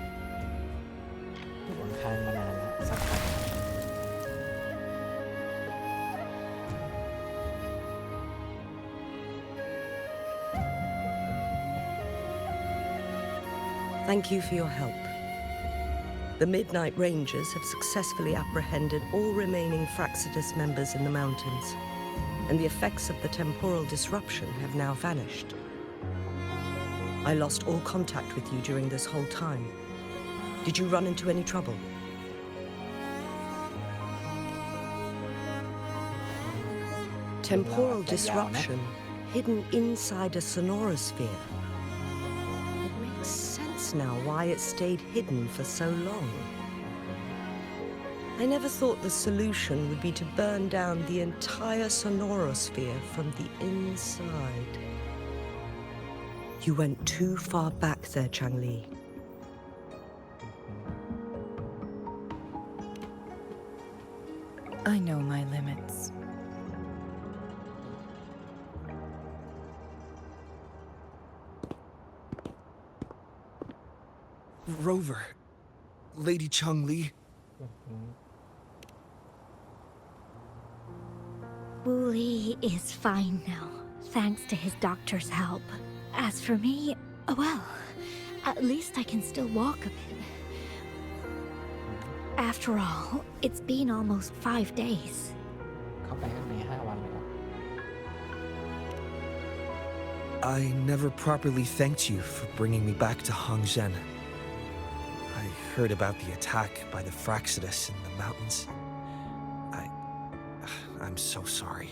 ค้างมานานแล้วสักพัก Thank you for your help. The Midnight Rangers have successfully apprehended all remaining Fraxidus members in the mountains, and the effects of the temporal disruption have now vanished. I lost all contact with you during this whole time. Did you run into any trouble? Temporal disruption hidden inside a sonorosphere. It makes sense now why it stayed hidden for so long. I never thought the solution would be to burn down the entire sonorosphere from the inside. You went too far back there, Changli. I know my limits. Rover, Lady Changli. Wu Li is fine now, thanks to his doctor's help. As for me, well, at least I can still walk a bit. After all, it's been almost 5 days. เข้าไปข้างใน5 วันเลยเหรอ I never properly thanked you for bringing me back to Hongzhen. I heard about the attack by the Fraxidus in the mountains. I'm so sorry.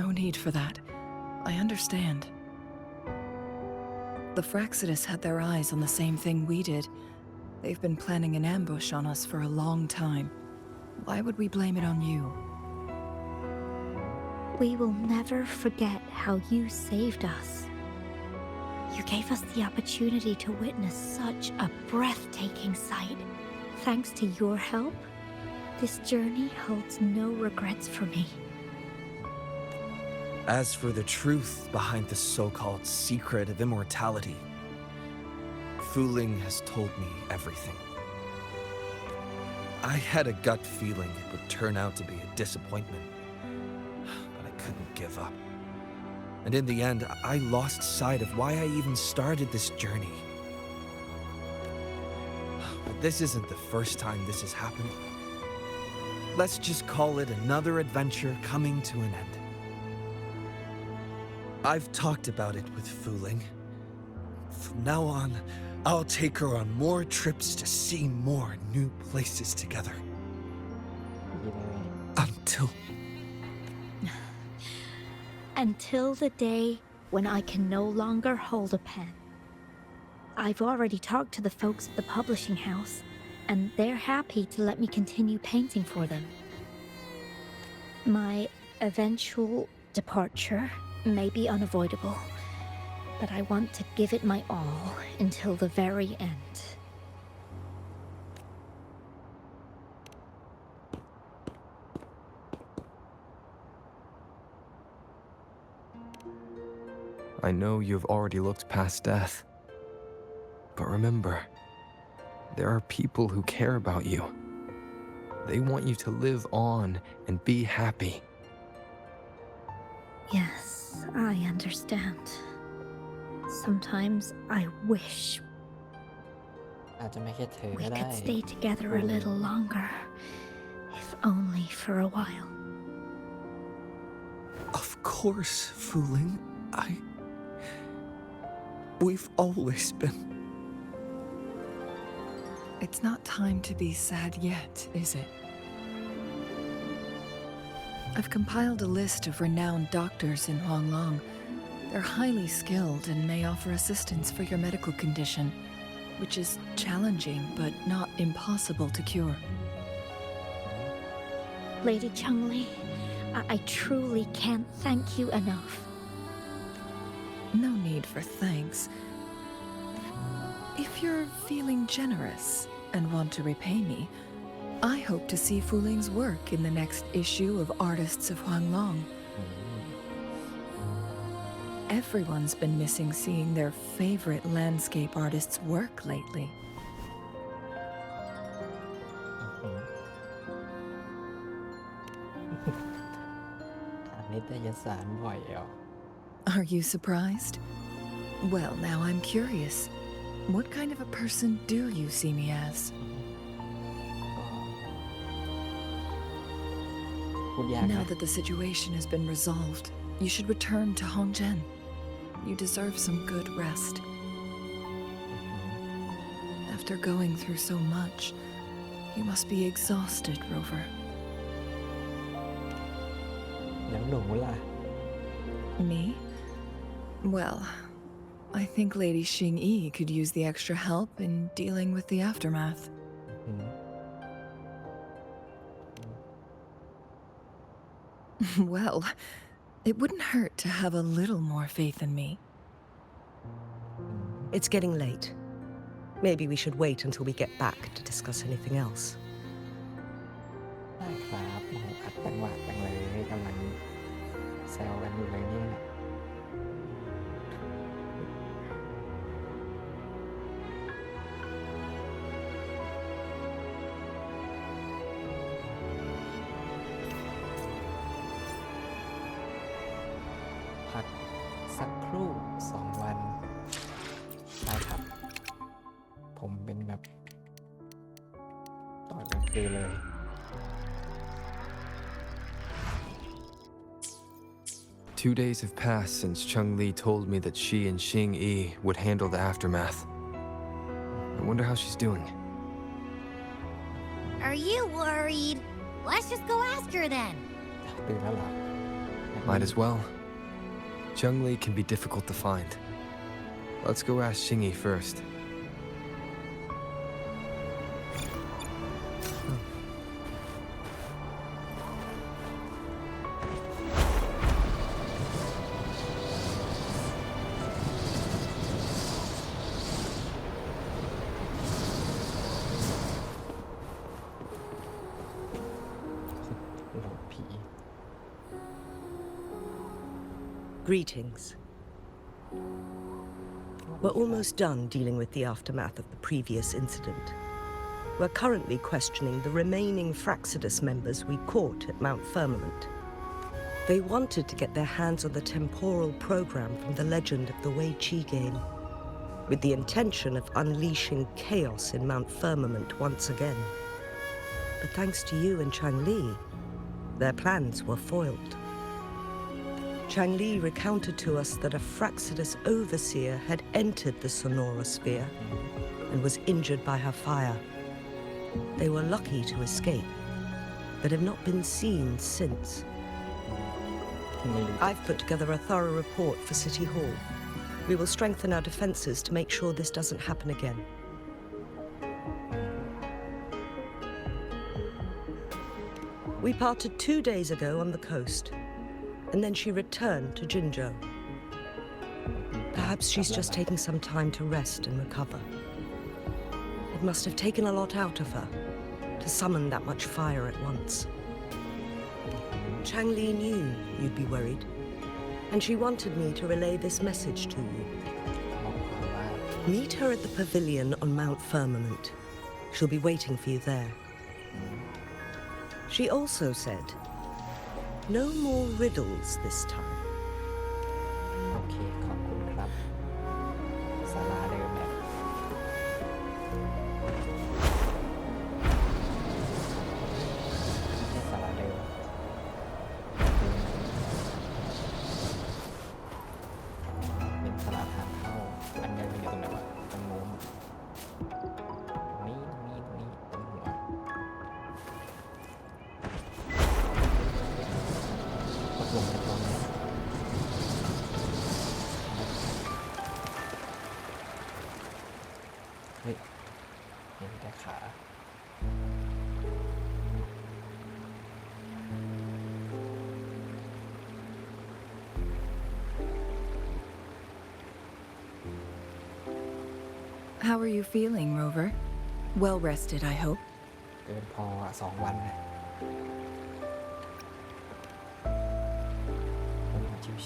No need for that. I understand. The Fraxidus had their eyes on the same thing we did. They've been planning an ambush on us for a long time. Why would we blame it on you? We will never forget how you saved us. You gave us the opportunity to witness such a breathtaking sight. Thanks to your help, this journey holds no regrets for me. As for the truth behind the so-called secret of immortality, Fu Ling has told me everything. I had a gut feeling it would turn out to be a disappointment, but I couldn't give up. And in the end, I lost sight of why I even started this journey. But this isn't the first time this has happened. Let's just call it another adventure coming to an end. I've talked about it with Fu Ling. From now on, I'll take her on more trips to see more new places together. Until the day when I can no longer hold a pen. I've already talked to the folks at the publishing house, and they're happy to let me continue painting for them. My eventual departure may be unavoidable, but I want to give it my all until the very end. I know you've already looked past death. But remember, there are people who care about you. They want you to live on and be happy. Yes, I understand. Sometimes I wish อาจจะไม่แค่เธอ we ก็ได้ could stay together a little longer, if only for a while. Of course, Fu Ling. We've always been. It's not time to be sad yet, is it? I've compiled a list of renowned doctors in Huanglong. They're highly skilled and may offer assistance for your medical condition, which is challenging but not impossible to cure. Lady Changli, I truly can't thank you enough. No need for thanks. If you're feeling generous and want to repay me, I hope to see Fu Ling's work in the next issue of Artists of Huanglong. Everyone's been missing seeing their favorite landscape artists' work lately. ยสารบ่อยเหรอ Are you surprised? Well, now I'm curious. What kind of a person do you see me as? พูดยาก Now นะ that the situation has been resolved, you should return to Hongzhen. You deserve some good rest. After going through so much, you must be exhausted, Rover. แล้วหนูล่ะ Me? Well, I think Lady Xing-Yi could use the extra help in dealing with the aftermath. อืม Well, it wouldn't hurt to have a little more faith in me. It's getting late. Maybe we should wait until we get back to discuss anything else. ได้ครับโอ้โหขัดจังหวะจังเลยกำลังแซวกันอยู่เลยเนี่ยพักสักครู่2 วันได้ครับ ผมเป็นแบบต่อยแบบฟรีเลย 2 days have passed since Chung Li told me that she and Xing Yi would handle the aftermath. I wonder how she's doing. Are you worried? Let's just go ask her then. ตื่นแล้วเหรอ Might as well. Chung Li can be difficult to find. Let's go ask Xing Yi first. Greetings. We're almost done dealing with the aftermath of the previous incident. We're currently questioning the remaining Fraxidus members we caught at Mount Firmament. They wanted to get their hands on the temporal program from the legend of the Wei Qi game, with the intention of unleashing chaos in Mount Firmament once again. But thanks to you and Chang Li, their plans were foiled. Chang Li recounted to us that a Fraxidus overseer had entered the Sonora sphere and was injured by her fire. They were lucky to escape, but have not been seen since. I've put together a thorough report for City Hall. We will strengthen our defenses to make sure this doesn't happen again. We parted 2 days ago on the coast, and then she returned to Jinzhou. Perhaps she's just taking some time to rest and recover. It must have taken a lot out of her to summon that much fire at once. Chang Li knew you'd be worried, and she wanted me to relay this message to you. Meet her at the pavilion on Mount Firmament. She'll be waiting for you there. She also said, no more riddles this time. โอเคขอบคุณครับศาลาเดิมแหละนี่ศาลาเดิมเป็นศาลาทางเข้าอันเดิมมันอยู่ตรงไหนวะตรงโน้นนี่ตรงหัวตกลงกันตรงนี้เฮ้ยเห็นแต่ขา How are you feeling, Rover? Well rested, I hope. เกินพออ่ะ2 วันนะ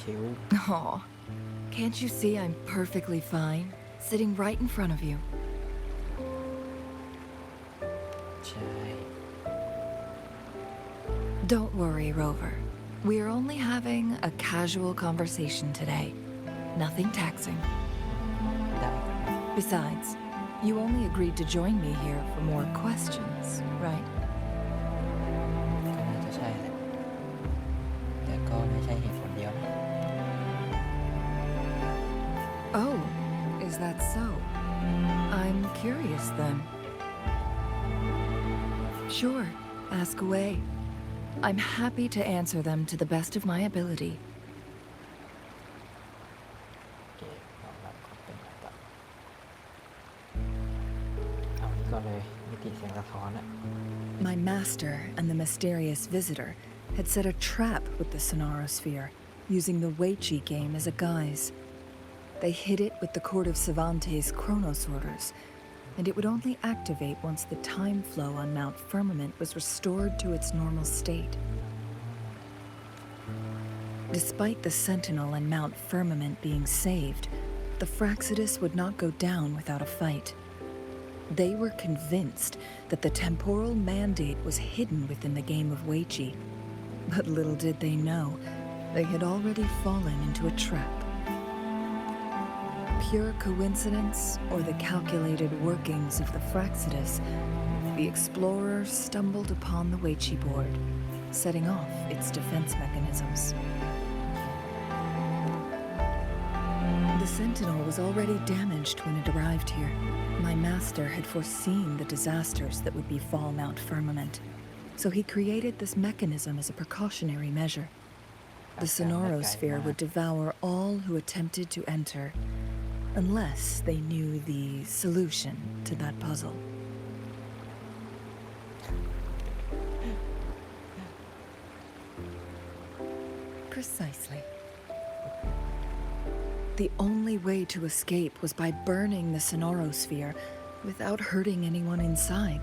ชิว Aw, can't you see I'm perfectly fine, sitting right in front of you? ๆใช่ Don't worry, Rover. We're only having a casual conversation today. Nothing taxing. ได้ Besides, you only agreed to join me here for more questions, right? ก็น่าจะใช่แหละแต่ก็ไม่ใช่เหตุผลเดียวนะ Oh, is that so? I'm curious then. Sure, ask away. I'm happy to answer them to the best of my ability. โอเคยอมรับความเป็นอัตตะเอานี้ก่อนเลยมิติเสียงสะท้อนอะ My master and the mysterious visitor had set a trap with the Sonarosphere, using the Weichi game as a guise. They hid it with the Court of Cervantes' Chronos orders, and it would only activate once the time flow on Mount Firmament was restored to its normal state. Despite the Sentinel and Mount Firmament being saved, the Fraxidus would not go down without a fight. They were convinced that the temporal mandate was hidden within the game of Weichi, but little did they know, they had already fallen into a trap. Pure coincidence or the calculated workings of the Fraxidus, the explorer stumbled upon the Weichi board, setting off its defense mechanisms. The Sentinel was already damaged when it arrived here. My master had foreseen the disasters that would befall Mount Firmament, so he created this mechanism as a precautionary measure. The Sonarosphere would devour all who attempted to enter, unless they knew the solution to that puzzle. Precisely. The only way to escape was by burning the Sonarosphere without hurting anyone inside.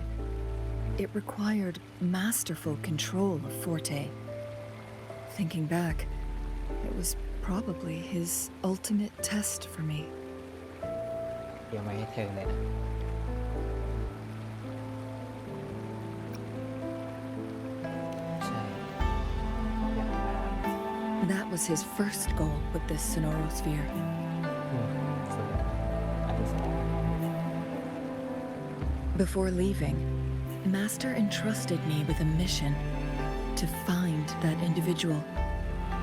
It required masterful control of Forte. Thinking back, it was probably his ultimate test for me. เดี๋ยวมาให้เธอเลยนะ ใช่ อย่างนั้น That was his first goal with this Sonarosphere. ส่วนอันที่สอง Before leaving, Master entrusted me with a mission to find that individual,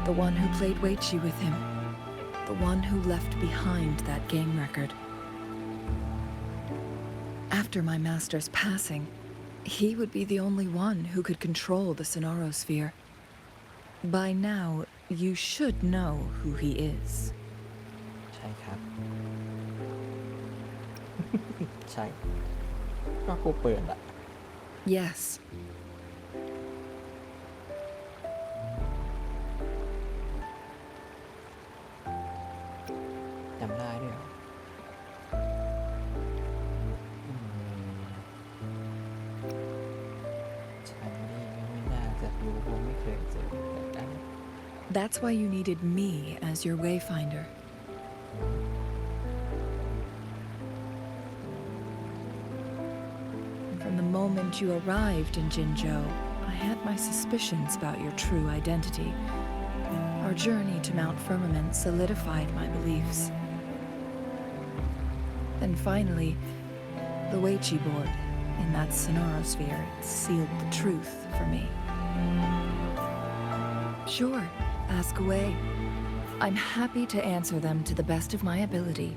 the one who played Weichi with him, the one who left behind that game record. After my master's passing, he would be the only one who could control the Sonarosphere. By now, you should know who he is. ใช่ครับ ใช่ ก็กูเปิดอะ Yes. จำได้ด้วยเหรอฉันนี่ไม่น่าจะรู้เพราะไม่เคยเจอแต่กัน That's why you needed me as your wayfinder. From the moment you arrived in Jinzhou, I had my suspicions about your true identity. Our journey to Mount Firmament solidified my beliefs. Then finally, the Weichi board in that Sonarosphere sealed the truth for me. Sure, ask away. I'm happy to answer them to the best of my ability.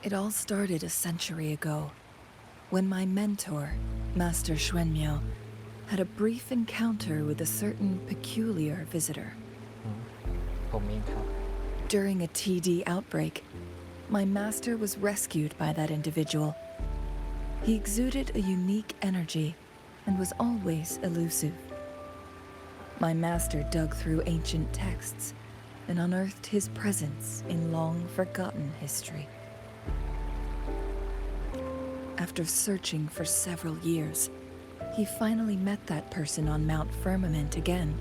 It all started a century ago, when my mentor, Master Xuanmiao, had a brief encounter with a certain peculiar visitor. ผมเองครับ During a TD outbreak, my master was rescued by that individual. He exuded a unique energy and was always elusive. My master dug through ancient texts and unearthed his presence in long-forgotten history. After searching for several years, he finally met that person on Mount Firmament again.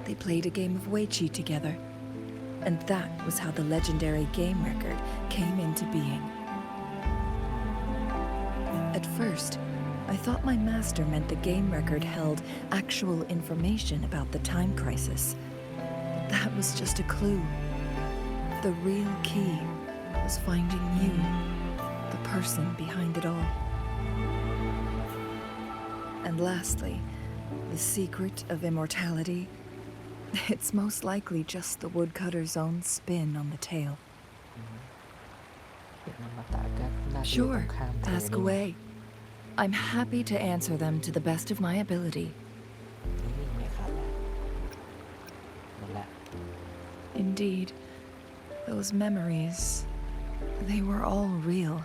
They played a game of Weichi together, and that was how the legendary game record came into being. At first, I thought my master meant the game record held actual information about the time crisis. But that was just a clue. The real key was finding you, the person behind it all. And lastly, the secret of immortality. It's most likely just the woodcutter's own spin on the tale. เป็นอมตะก็น่าจะอยู่ตร Sure, งข้ามทะเล ask นี่ away. I'm happy to answer them to the best of my ability. นี่ไม่ขาดแล้วนั่นแหละ Indeed, those memories, they were all real.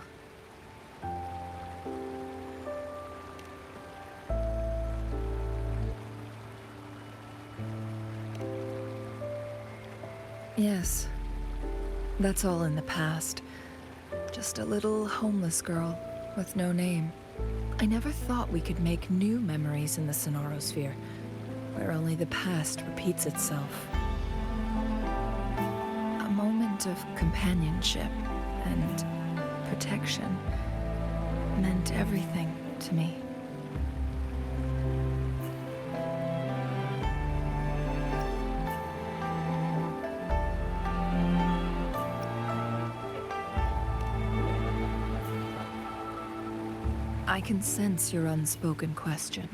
Yes, that's all in the past. Just a little homeless girl with no name. I never thought we could make new memories in the Sonorosphere, where only the past repeats itself. A moment of companionship and protection meant everything to me. I can sense your unspoken question.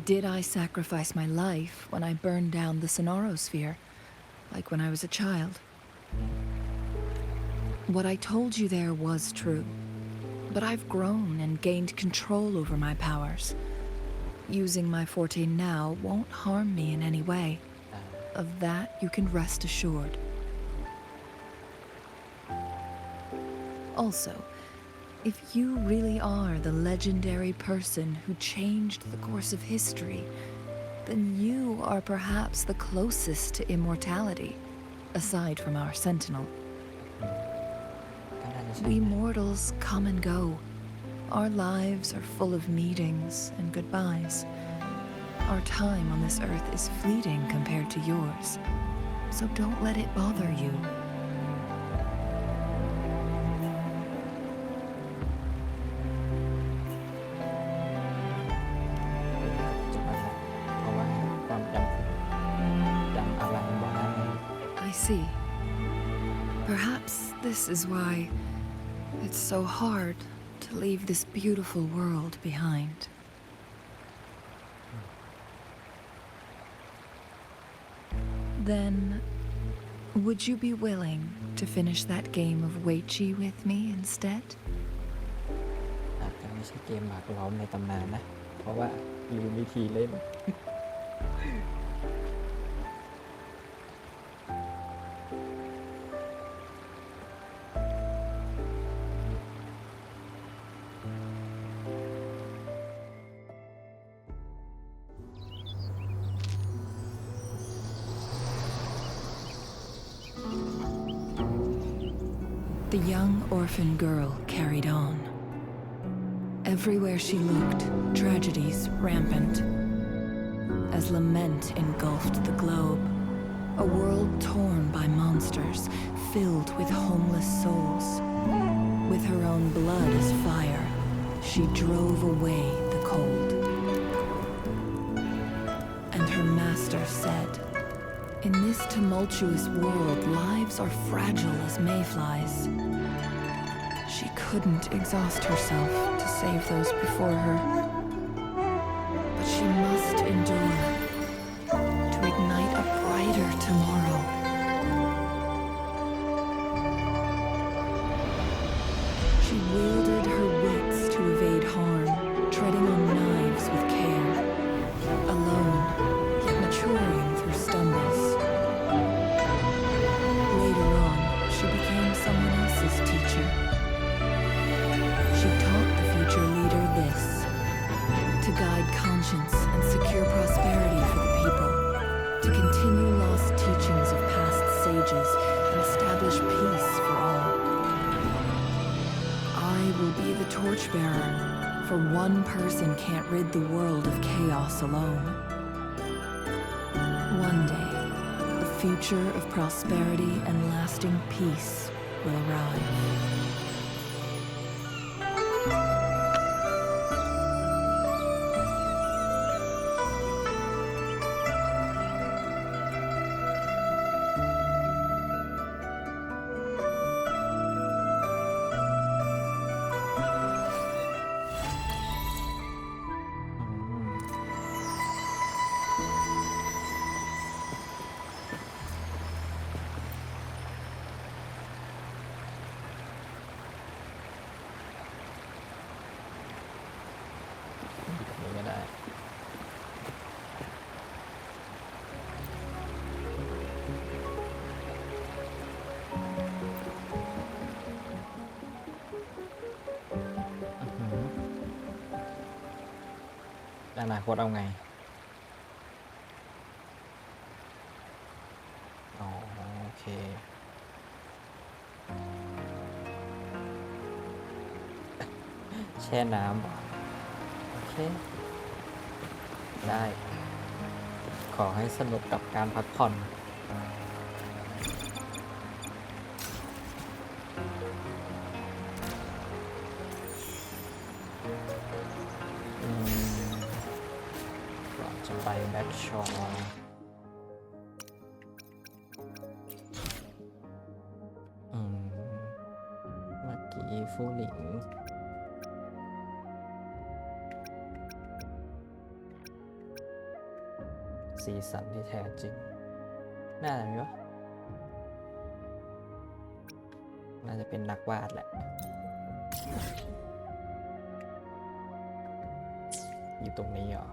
Did I sacrifice my life when I burned down the Sonorosphere, like when I was a child? What I told you there was true, but I've grown and gained control over my powers. Using my forte now won't harm me in any way. Of that, you can rest assured. Also, if you really are the legendary person who changed the course of history, then you are perhaps the closest to immortality, aside from our sentinel. We mortals come and go. Our lives are full of meetings and goodbyes. Our time on this earth is fleeting compared to yours, so don't let it bother you. I see. Perhaps this is why it's so hard to leave this beautiful world behind. Then, would you be willing to finish that game of Weiqi with me instead? อาจจะไม่ใช่เกมหมากล้อมในตำนานนะ เพราะว่าลืมวิธีเล่น The young orphan girl carried on. Everywhere she looked, tragedies rampant. As lament engulfed the globe, a world torn by monsters, filled with homeless souls. With her own blood as fire, she drove away the cold. And her master said, "In this tumultuous world, lives are fragile as mayflies." She couldn't exhaust herself to save those before her, but she must endure to ignite a brighter tomorrow. She wielded her wits to evade harm, treading on knives with care, alone, yet maturing through stumbles. Later on, she became someone else's teacher. She taught the future leader this: to guide conscience and secure prosperity for the people, to continue lost teachings of past sages and establish peace for all. I will be the torchbearer, for one person can't rid the world of chaos alone. One day, a future of prosperity and lasting peace will arrive. อนาคตเอาไงอ๋อโอเคแช่น้ำโอเคได้ขอให้สนุกกับการพักผ่อนก่อนจะไปแบ็กชอร์เมื่อกี้ฟูหลิงสีสันที่แท้จริงน่าจะมีวะน่าจะเป็นนักวาดแหละอยู่ตรงนี้เหรอ